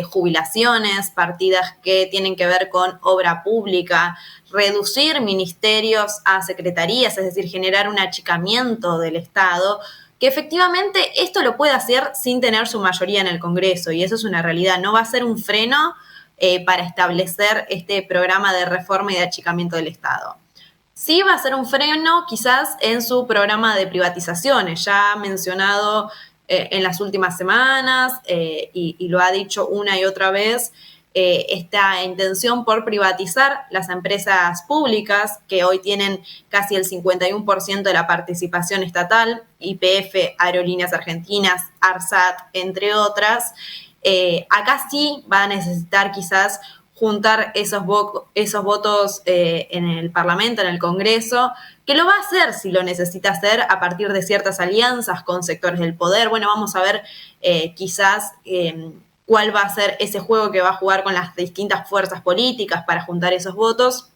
jubilaciones, partidas que tienen que ver con obra pública, reducir ministerios a secretarías, es decir, generar un achicamiento del Estado, que efectivamente esto lo puede hacer sin tener su mayoría en el Congreso, y eso es una realidad. No va a ser un freno para establecer este programa de reforma y de achicamiento del Estado. Sí va a ser un freno quizás en su programa de privatizaciones, ya mencionado en las últimas semanas y lo ha dicho una y otra vez, esta intención por privatizar las empresas públicas que hoy tienen casi el 51% de la participación estatal, YPF, Aerolíneas Argentinas, ARSAT, entre otras. Acá sí va a necesitar quizás juntar esos votos en el Parlamento, en el Congreso, que lo va a hacer si lo necesita hacer a partir de ciertas alianzas con sectores del poder. Bueno, vamos a ver quizás cuál va a ser ese juego que va a jugar con las distintas fuerzas políticas para juntar esos votos.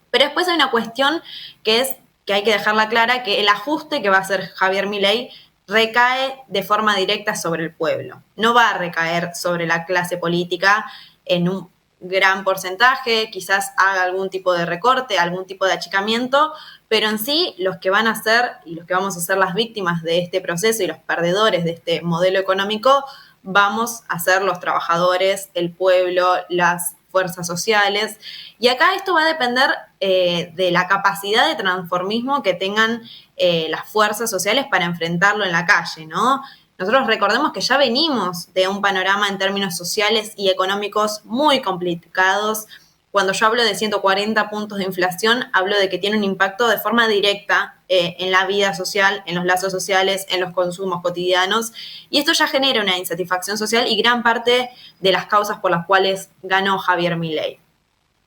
Pero después hay una cuestión que hay que dejarla clara, que el ajuste que va a hacer Javier Milei recae de forma directa sobre el pueblo. No va a recaer sobre la clase política en un gran porcentaje, quizás haga algún tipo de recorte, algún tipo de achicamiento, pero en sí los que van a ser y los que vamos a ser las víctimas de este proceso y los perdedores de este modelo económico vamos a ser los trabajadores, el pueblo, las fuerzas sociales. Y acá esto va a depender de la capacidad de transformismo que tengan las fuerzas sociales para enfrentarlo en la calle, ¿no? Nosotros recordemos que ya venimos de un panorama en términos sociales y económicos muy complicados. Cuando yo hablo de 140 puntos de inflación, hablo de que tiene un impacto de forma directa en la vida social, en los lazos sociales, en los consumos cotidianos. Y esto ya genera una insatisfacción social y gran parte de las causas por las cuales ganó Javier Milei.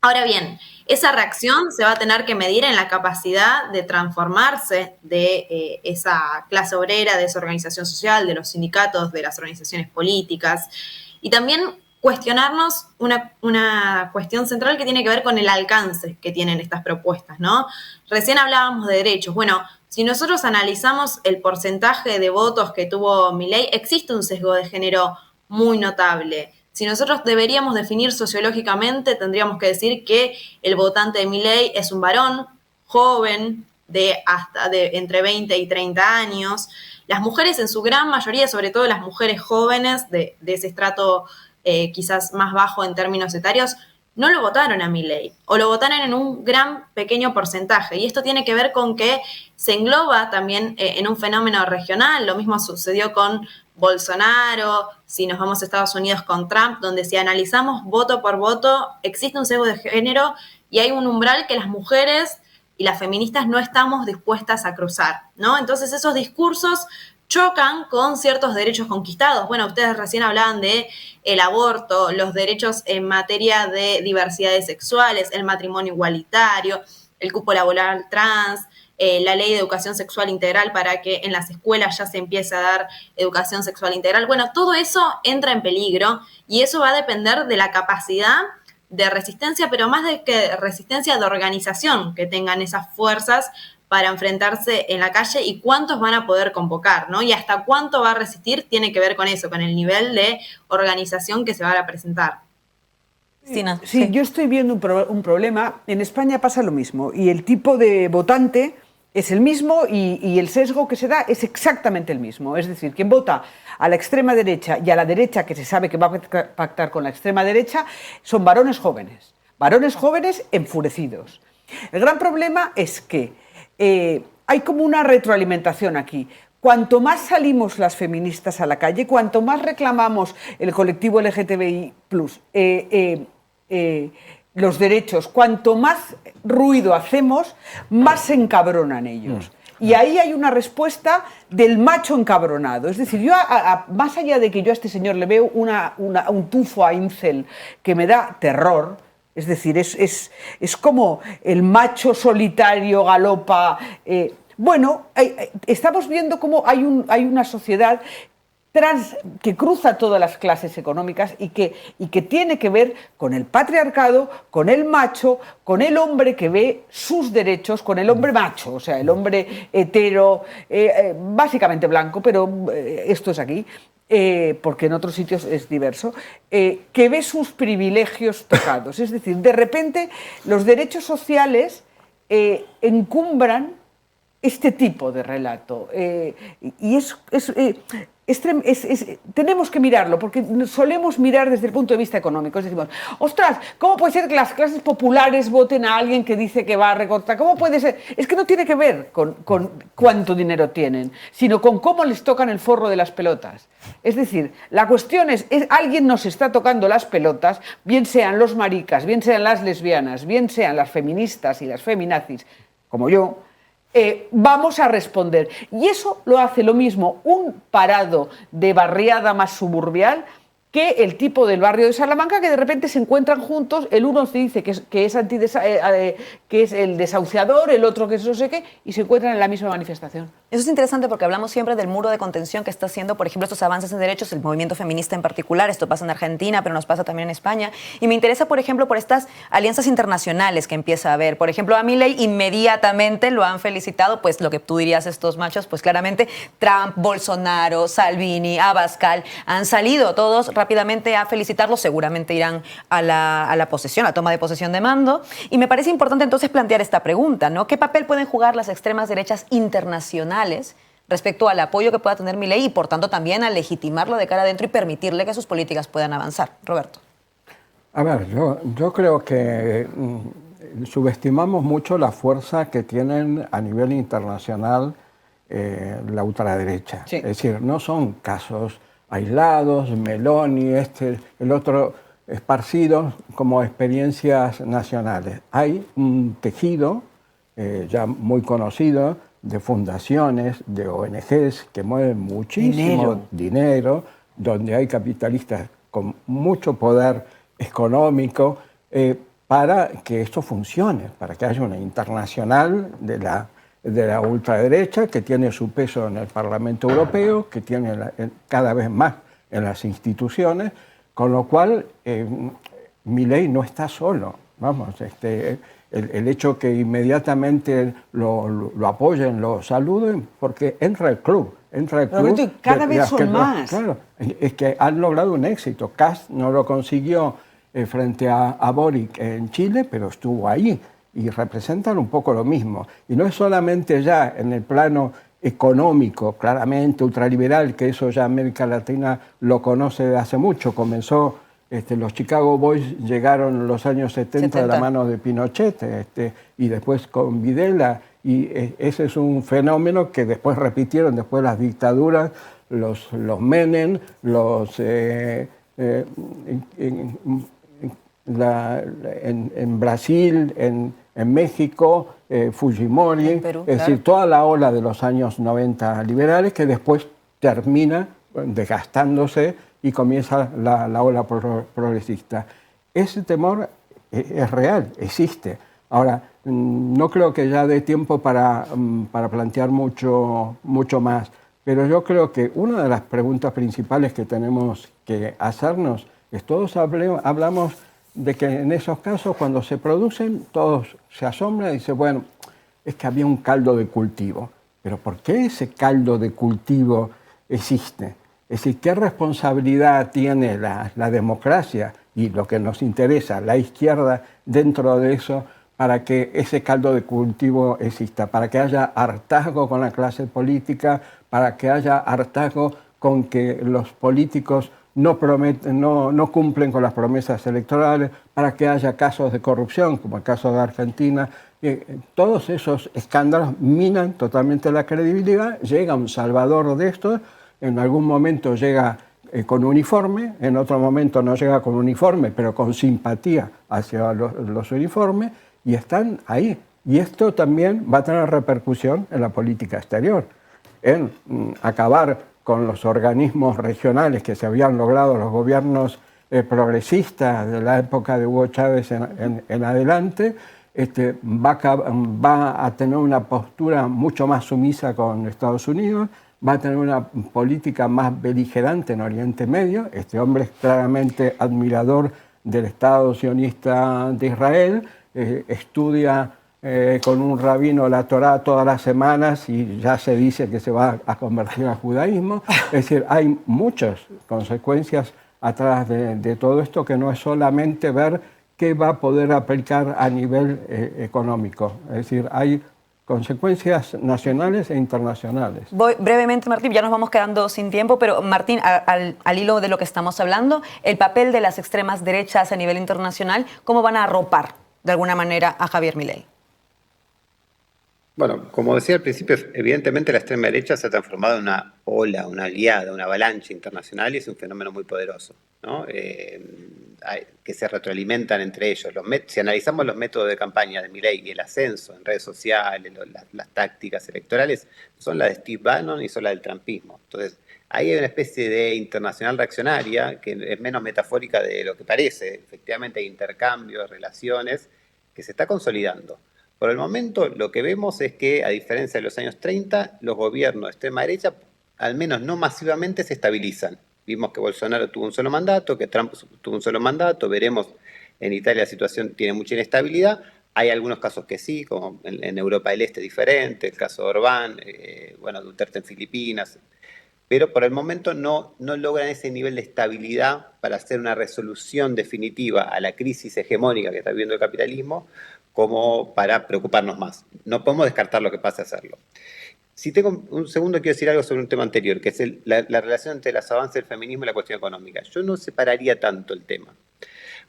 Ahora bien, esa reacción se va a tener que medir en la capacidad de transformarse de esa clase obrera, de esa organización social, de los sindicatos, de las organizaciones políticas. Y también cuestionarnos una cuestión central que tiene que ver con el alcance que tienen estas propuestas, ¿no? Recién hablábamos de derechos. Bueno, si nosotros analizamos el porcentaje de votos que tuvo Milei, existe un sesgo de género muy notable. Si nosotros deberíamos definir sociológicamente, tendríamos que decir que el votante de Milei es un varón joven de entre 20 y 30 años. Las mujeres en su gran mayoría, sobre todo las mujeres jóvenes de ese estrato quizás más bajo en términos etarios, no lo votaron a Milei o lo votaron en un gran pequeño porcentaje. Y esto tiene que ver con que se engloba también en un fenómeno regional. Lo mismo sucedió con Bolsonaro, si nos vamos a Estados Unidos con Trump, donde si analizamos voto por voto, existe un sesgo de género y hay un umbral que las mujeres y las feministas no estamos dispuestas a cruzar, ¿no? Entonces esos discursos chocan con ciertos derechos conquistados. Bueno, ustedes recién hablaban de el aborto, los derechos en materia de diversidades sexuales, el matrimonio igualitario, el cupo laboral trans, la ley de educación sexual integral para que en las escuelas ya se empiece a dar educación sexual integral. Bueno, todo eso entra en peligro y eso va a depender de la capacidad de resistencia, pero más de que resistencia de organización que tengan esas fuerzas para enfrentarse en la calle y cuántos van a poder convocar, ¿no? Y hasta cuánto va a resistir tiene que ver con eso, con el nivel de organización que se va a presentar. Cristina. Sí, yo estoy viendo un problema. En España pasa lo mismo y el tipo de votante es el mismo y el sesgo que se da es exactamente el mismo. Es decir, quien vota a la extrema derecha y a la derecha que se sabe que va a pactar con la extrema derecha son varones jóvenes enfurecidos. El gran problema es que hay como una retroalimentación aquí. Cuanto más salimos las feministas a la calle, cuanto más reclamamos el colectivo LGTBI+, los derechos, cuanto más ruido hacemos, más se encabronan ellos. Y ahí hay una respuesta del macho encabronado. Es decir, yo más allá de que yo a este señor le veo un tufo a incel que me da terror, es decir, es como el macho solitario galopa. Estamos viendo cómo hay una sociedad que cruza todas las clases económicas y que tiene que ver con el patriarcado, con el macho, con el hombre que ve sus derechos, con el hombre macho, o sea, el hombre hetero, básicamente blanco, pero esto es aquí, porque en otros sitios es diverso, que ve sus privilegios tocados. Es decir, de repente los derechos sociales encumbran este tipo de relato. Y tenemos que mirarlo, porque solemos mirar desde el punto de vista económico. Decimos, ostras, ¿cómo puede ser que las clases populares voten a alguien que dice que va a recortar? ¿Cómo puede ser? Es que no tiene que ver con cuánto dinero tienen, sino con cómo les tocan el forro de las pelotas. Es decir, la cuestión es alguien nos está tocando las pelotas, bien sean los maricas, bien sean las lesbianas, bien sean las feministas y las feminazis, como yo, vamos a responder. Y eso lo hace lo mismo un parado de barriada más suburbial que el tipo del barrio de Salamanca, que de repente se encuentran juntos, el uno se dice que es el desahuciador, el otro que es no sé qué, y se encuentran en la misma manifestación. Eso es interesante porque hablamos siempre del muro de contención que está haciendo, por ejemplo, estos avances en derechos, el movimiento feminista en particular. Esto pasa en Argentina, pero nos pasa también en España. Y me interesa, por ejemplo, por estas alianzas internacionales que empieza a haber. Por ejemplo, a Milei inmediatamente lo han felicitado, pues lo que tú dirías estos machos, pues claramente Trump, Bolsonaro, Salvini, Abascal, han salido todos rápidamente a felicitarlo. Seguramente irán a la posesión, a la toma de posesión de mando. Y me parece importante entonces plantear esta pregunta, ¿no? ¿Qué papel pueden jugar las extremas derechas internacionales respecto al apoyo que pueda tener Milei y, por tanto, también a legitimarlo de cara adentro y permitirle que sus políticas puedan avanzar? Roberto. A ver, yo creo que subestimamos mucho la fuerza que tienen a nivel internacional la ultraderecha. Sí. Es decir, no son casos aislados, Meloni, el otro, esparcidos como experiencias nacionales. Hay un tejido ya muy conocido de fundaciones, de ONGs que mueven muchísimo dinero, donde hay capitalistas con mucho poder económico para que esto funcione, para que haya una internacional de la ultraderecha que tiene su peso en el Parlamento Europeo, que tiene cada vez más en las instituciones, con lo cual Milei no está solo. Vamos, el hecho que inmediatamente lo apoyen, lo saluden, porque entra el club. Roberto, cada vez son más. Claro, es que han logrado un éxito. Kast no lo consiguió frente a Boric en Chile, pero estuvo ahí y representan un poco lo mismo. Y no es solamente ya en el plano económico, claramente ultraliberal, que eso ya América Latina lo conoce desde hace mucho. Comenzó, los Chicago Boys llegaron en los años 70 de la mano de Pinochet, y después con Videla, y ese es un fenómeno que después repitieron después las dictaduras, los Menem, en Brasil, en México, Fujimori, en Perú, es decir, toda la ola de los años 90 liberales que después termina desgastándose y comienza la ola progresista. Ese temor es real, existe. Ahora, no creo que ya dé tiempo para plantear mucho más, pero yo creo que una de las preguntas principales que tenemos que hacernos es todos hablamos de que en esos casos, cuando se producen, todos se asombran y dicen, bueno, es que había un caldo de cultivo. Pero ¿por qué ese caldo de cultivo existe? Es decir, ¿qué responsabilidad tiene la democracia y lo que nos interesa, la izquierda, dentro de eso, para que ese caldo de cultivo exista, para que haya hartazgo con la clase política, para que haya hartazgo con que los políticos no cumplen con las promesas electorales, para que haya casos de corrupción, como el caso de Argentina? Todos esos escándalos minan totalmente la credibilidad. Llega un salvador de estos, en algún momento llega con uniforme, en otro momento no llega con uniforme, pero con simpatía hacia los uniformes, y están ahí. Y esto también va a tener repercusión en la política exterior, en acabar con los organismos regionales que se habían logrado los gobiernos progresistas de la época de Hugo Chávez en adelante. Va a tener una postura mucho más sumisa con Estados Unidos, va a tener una política más beligerante en Oriente Medio. Este hombre es claramente admirador del Estado sionista de Israel, estudia con un rabino la Torá todas las semanas y ya se dice que se va a convertir al judaísmo. Es decir, hay muchas consecuencias atrás de todo esto, que no es solamente ver qué va a poder aplicar a nivel económico. Es decir, hay consecuencias nacionales e internacionales. Voy brevemente, Martín, ya nos vamos quedando sin tiempo, pero Martín, al hilo de lo que estamos hablando, el papel de las extremas derechas a nivel internacional, ¿cómo van a arropar de alguna manera a Javier Milei? Bueno, como decía al principio, evidentemente la extrema derecha se ha transformado en una ola, una aliada, una avalancha internacional, y es un fenómeno muy poderoso, ¿no? Que se retroalimentan entre ellos. Si analizamos los métodos de campaña de Milei y el ascenso en redes sociales, las tácticas electorales, son las de Steve Bannon y son las del trumpismo. Entonces, ahí hay una especie de internacional reaccionaria que es menos metafórica de lo que parece. Efectivamente hay intercambios, relaciones, que se está consolidando. Por el momento, lo que vemos es que, a diferencia de los años 30, los gobiernos de extrema derecha, al menos no masivamente, se estabilizan. Vimos que Bolsonaro tuvo un solo mandato, que Trump tuvo un solo mandato. Veremos, en Italia la situación tiene mucha inestabilidad. Hay algunos casos que sí, como en Europa del Este diferente, el caso de Orbán, Duterte en Filipinas. Pero por el momento no logran ese nivel de estabilidad para hacer una resolución definitiva a la crisis hegemónica que está viviendo el capitalismo, como para preocuparnos más. No podemos descartar lo que pase a hacerlo. Si tengo un segundo, quiero decir algo sobre un tema anterior, que es la relación entre los avances del feminismo y la cuestión económica. Yo no separaría tanto el tema,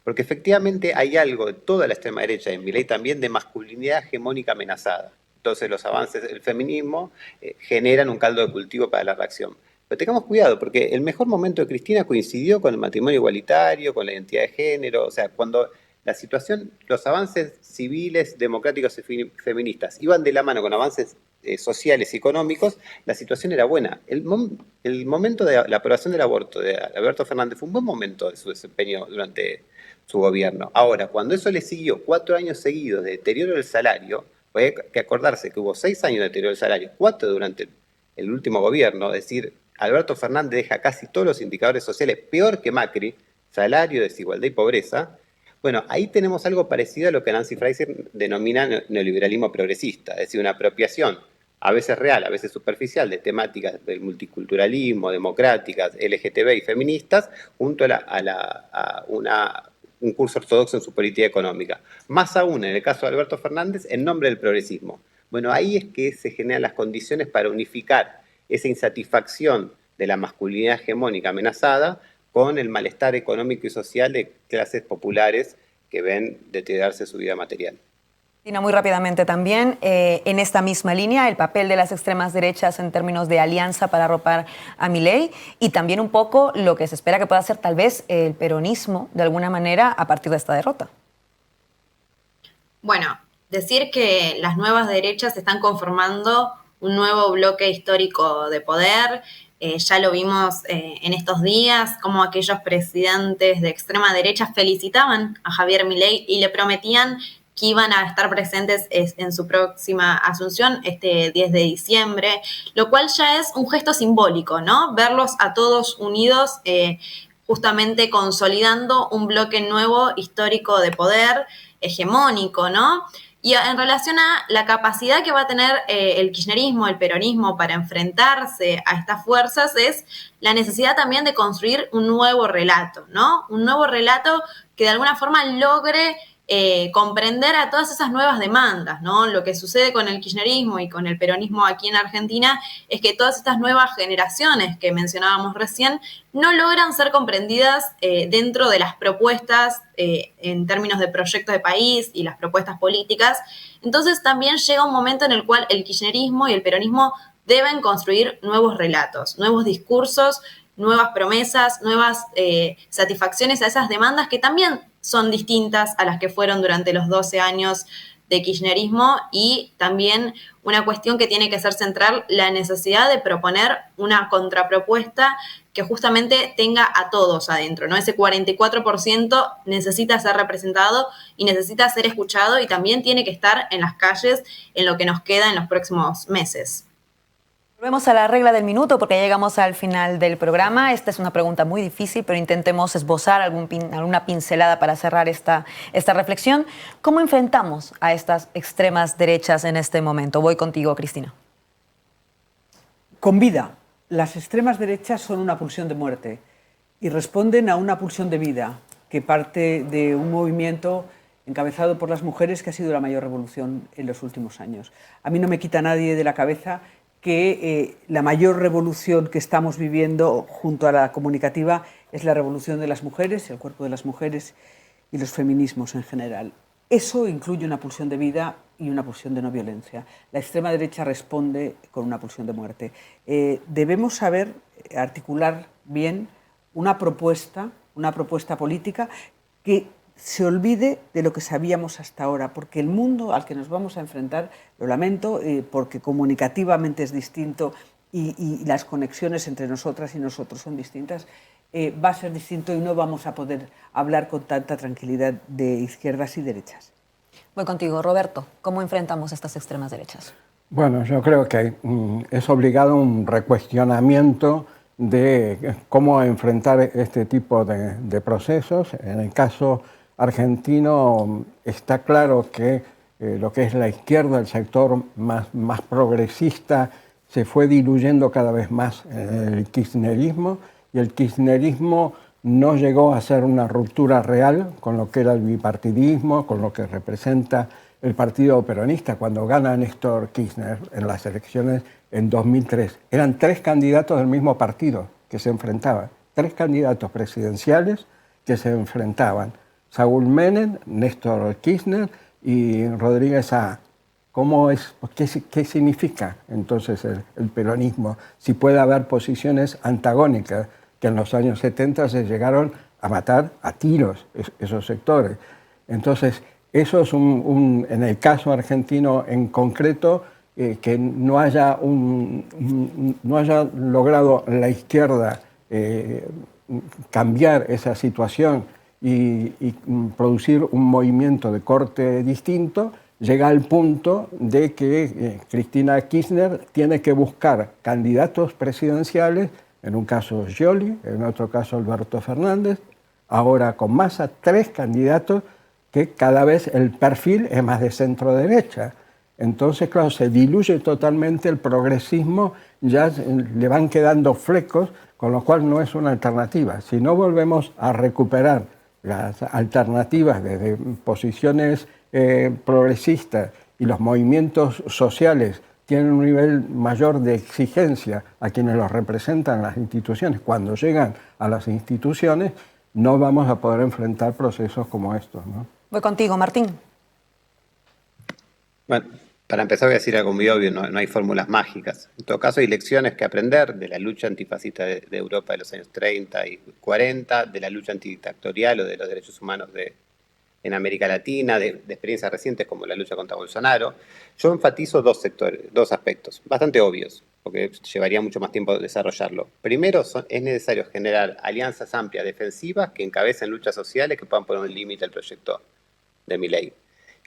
porque efectivamente hay algo de toda la extrema derecha, en Milei también, de masculinidad hegemónica amenazada. Entonces los avances del feminismo generan un caldo de cultivo para la reacción. Pero tengamos cuidado, porque el mejor momento de Cristina coincidió con el matrimonio igualitario, con la identidad de género, o sea, cuando la situación, los avances civiles, democráticos y feministas iban de la mano con avances sociales y económicos, la situación era buena. El momento de la aprobación del aborto de Alberto Fernández fue un buen momento de su desempeño durante su gobierno. Ahora, cuando eso le siguió 4 años seguidos de deterioro del salario, hay que acordarse que hubo 6 años de deterioro del salario, 4 durante el último gobierno, es decir, Alberto Fernández deja casi todos los indicadores sociales peor que Macri, salario, desigualdad y pobreza. Bueno, ahí tenemos algo parecido a lo que Nancy Fraser denomina neoliberalismo progresista, es decir, una apropiación, a veces real, a veces superficial, de temáticas del multiculturalismo, democráticas, LGTB y feministas, junto a un curso ortodoxo en su política económica. Más aún, en el caso de Alberto Fernández, en nombre del progresismo. Bueno, ahí es que se generan las condiciones para unificar esa insatisfacción de la masculinidad hegemónica amenazada con el malestar económico y social de clases populares que ven deteriorarse su vida material. Tina, muy rápidamente también, en esta misma línea, el papel de las extremas derechas en términos de alianza para arropar a Milei, y también un poco lo que se espera que pueda ser tal vez el peronismo de alguna manera a partir de esta derrota. Bueno, decir que las nuevas derechas están conformando un nuevo bloque histórico de poder. Ya lo vimos en estos días, como aquellos presidentes de extrema derecha felicitaban a Javier Milei y le prometían que iban a estar presentes en su próxima asunción, este 10 de diciembre, lo cual ya es un gesto simbólico, ¿no? Verlos a todos unidos, justamente consolidando un bloque nuevo histórico de poder hegemónico, ¿no? Y en relación a la capacidad que va a tener el kirchnerismo, el peronismo para enfrentarse a estas fuerzas, es la necesidad también de construir un nuevo relato, ¿no? Un nuevo relato que de alguna forma logre comprender a todas esas nuevas demandas, ¿no? Lo que sucede con el kirchnerismo y con el peronismo aquí en Argentina es que todas estas nuevas generaciones que mencionábamos recién no logran ser comprendidas dentro de las propuestas en términos de proyectos de país y las propuestas políticas. Entonces también llega un momento en el cual el kirchnerismo y el peronismo deben construir nuevos relatos, nuevos discursos, nuevas promesas, nuevas satisfacciones a esas demandas que también son distintas a las que fueron durante los 12 años de kirchnerismo, y también una cuestión que tiene que ser central, la necesidad de proponer una contrapropuesta que justamente tenga a todos adentro, ¿no? Ese 44% necesita ser representado y necesita ser escuchado, y también tiene que estar en las calles en lo que nos queda en los próximos meses. Volvemos a la regla del minuto porque llegamos al final del programa. Esta es una pregunta muy difícil, pero intentemos esbozar alguna pincelada para cerrar esta reflexión. ¿Cómo enfrentamos a estas extremas derechas en este momento? Voy contigo, Cristina. Con vida. Las extremas derechas son una pulsión de muerte y responden a una pulsión de vida que parte de un movimiento encabezado por las mujeres que ha sido la mayor revolución en los últimos años. A mí no me quita nadie de la cabeza que la mayor revolución que estamos viviendo junto a la comunicativa es la revolución de las mujeres, el cuerpo de las mujeres y los feminismos en general. Eso incluye una pulsión de vida y una pulsión de no violencia. La extrema derecha responde con una pulsión de muerte. Debemos saber articular bien una propuesta política que se olvide de lo que sabíamos hasta ahora, porque el mundo al que nos vamos a enfrentar, lo lamento, porque comunicativamente es distinto y las conexiones entre nosotras y nosotros son distintas, va a ser distinto y no vamos a poder hablar con tanta tranquilidad de izquierdas y derechas. Voy contigo, Roberto. ¿Cómo enfrentamos estas extremas derechas? Bueno, yo creo que es obligado un recuestionamiento de cómo enfrentar este tipo de procesos. En el caso argentino está claro que lo que es la izquierda, el sector más progresista, se fue diluyendo cada vez más en el kirchnerismo, y el kirchnerismo no llegó a ser una ruptura real con lo que era el bipartidismo, con lo que representa el partido peronista. Cuando gana Néstor Kirchner en las elecciones en 2003, eran 3 candidatos del mismo partido que se enfrentaban, 3 candidatos presidenciales que se enfrentaban. Saúl Menem, Néstor Kirchner y Rodríguez A. ¿Qué significa entonces el peronismo? Si puede haber posiciones antagónicas, que en los años 70 se llegaron a matar a tiros esos sectores. Entonces, eso es en el caso argentino en concreto, que no haya logrado la izquierda cambiar esa situación y producir un movimiento de corte distinto, llega al punto de que Cristina Kirchner tiene que buscar candidatos presidenciales, en un caso Scioli, en otro caso Alberto Fernández, ahora con Massa, 3 candidatos que cada vez el perfil es más de centro derecha. Entonces, claro, se diluye totalmente el progresismo, ya le van quedando flecos, con lo cual no es una alternativa. Si no volvemos a recuperar las alternativas desde posiciones progresistas y los movimientos sociales tienen un nivel mayor de exigencia a quienes los representan las instituciones, cuando llegan a las instituciones, no vamos a poder enfrentar procesos como estos, ¿no? Voy contigo, Martín. Bueno, para empezar voy a decir algo muy obvio, no hay fórmulas mágicas. En todo caso hay lecciones que aprender de la lucha antifascista de Europa de los años 30 y 40, de la lucha antidictatorial o de los derechos humanos en América Latina, de experiencias recientes como la lucha contra Bolsonaro. Yo enfatizo 2 aspectos, bastante obvios, porque llevaría mucho más tiempo desarrollarlo. Primero, es necesario generar alianzas amplias defensivas que encabecen luchas sociales que puedan poner un límite al proyecto de Milei.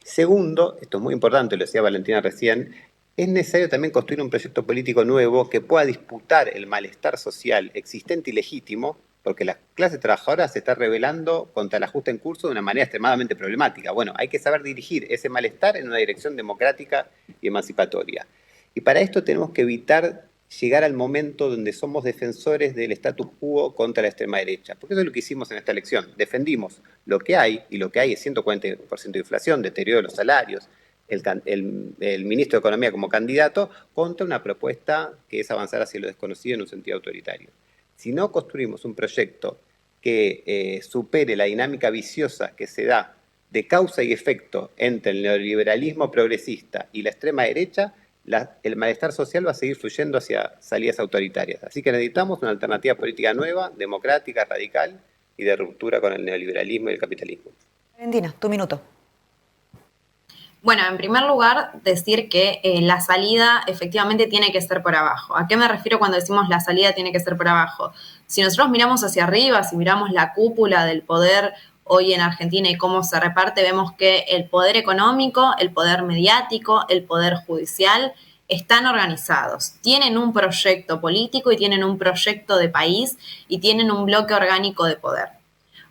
Segundo, esto es muy importante, lo decía Valentina recién, es necesario también construir un proyecto político nuevo que pueda disputar el malestar social existente y legítimo porque la clase trabajadora se está rebelando contra el ajuste en curso de una manera extremadamente problemática. Bueno, hay que saber dirigir ese malestar en una dirección democrática y emancipatoria. Y para esto tenemos que evitar llegar al momento donde somos defensores del status quo contra la extrema derecha, porque eso es lo que hicimos en esta elección. Defendimos lo que hay, y lo que hay es 140% de inflación, deterioro de los salarios, el ministro de Economía como candidato, contra una propuesta que es avanzar hacia lo desconocido en un sentido autoritario. Si no construimos un proyecto que supere la dinámica viciosa que se da de causa y efecto entre el neoliberalismo progresista y la extrema derecha, el malestar social va a seguir fluyendo hacia salidas autoritarias. Así que necesitamos una alternativa política nueva, democrática, radical y de ruptura con el neoliberalismo y el capitalismo. Valentina, tu minuto. Bueno, en primer lugar, decir que la salida efectivamente tiene que ser por abajo. ¿A qué me refiero cuando decimos la salida tiene que ser por abajo? Si nosotros miramos hacia arriba, si miramos la cúpula del poder hoy en Argentina y cómo se reparte, vemos que el poder económico, el poder mediático, el poder judicial están organizados. Tienen un proyecto político y tienen un proyecto de país y tienen un bloque orgánico de poder.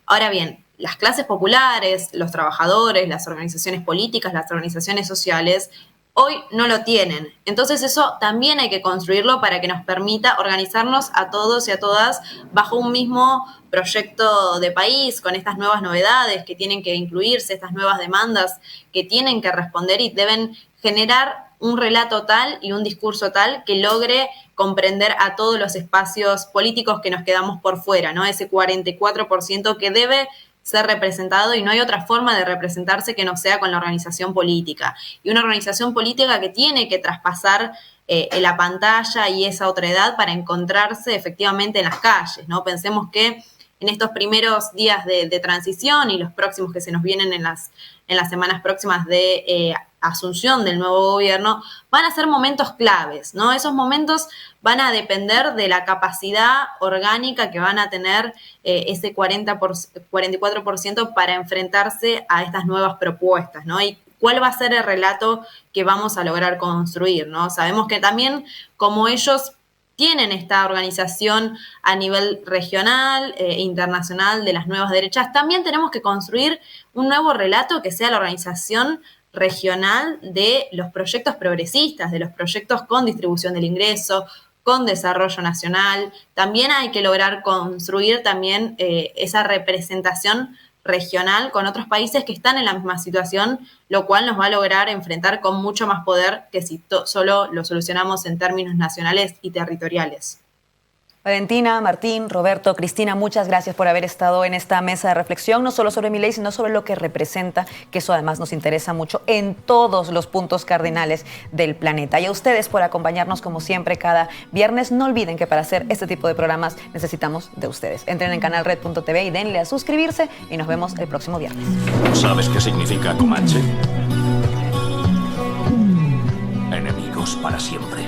Ahora bien, las clases populares, los trabajadores, las organizaciones políticas, las organizaciones sociales, hoy no lo tienen. Entonces eso también hay que construirlo para que nos permita organizarnos a todos y a todas bajo un mismo proyecto de país, con estas nuevas novedades que tienen que incluirse, estas nuevas demandas que tienen que responder y deben generar un relato tal y un discurso tal que logre comprender a todos los espacios políticos que nos quedamos por fuera, ¿no? Ese 44% que debe ser representado y no hay otra forma de representarse que no sea con la organización política. Y una organización política que tiene que traspasar la pantalla y esa otra edad para encontrarse efectivamente en las calles, ¿no? Pensemos que en estos primeros días de transición y los próximos que se nos vienen en las semanas próximas de asunción del nuevo gobierno, van a ser momentos claves, ¿no? Esos momentos van a depender de la capacidad orgánica que van a tener ese 44% para enfrentarse a estas nuevas propuestas, ¿no? Y cuál va a ser el relato que vamos a lograr construir, ¿no? Sabemos que también como ellos tienen esta organización a nivel regional e internacional de las nuevas derechas, también tenemos que construir un nuevo relato que sea la organización regional de los proyectos progresistas, de los proyectos con distribución del ingreso, con desarrollo nacional. También hay que lograr construir también esa representación regional con otros países que están en la misma situación, lo cual nos va a lograr enfrentar con mucho más poder que si solo lo solucionamos en términos nacionales y territoriales. Valentina, Martín, Roberto, Cristina, muchas gracias por haber estado en esta mesa de reflexión, no solo sobre Milei, sino sobre lo que representa, que eso además nos interesa mucho en todos los puntos cardinales del planeta. Y a ustedes por acompañarnos como siempre cada viernes. No olviden que para hacer este tipo de programas necesitamos de ustedes. Entren en canalred.tv y denle a suscribirse y nos vemos el próximo viernes. ¿Sabes qué significa Comanche? Enemigos para siempre.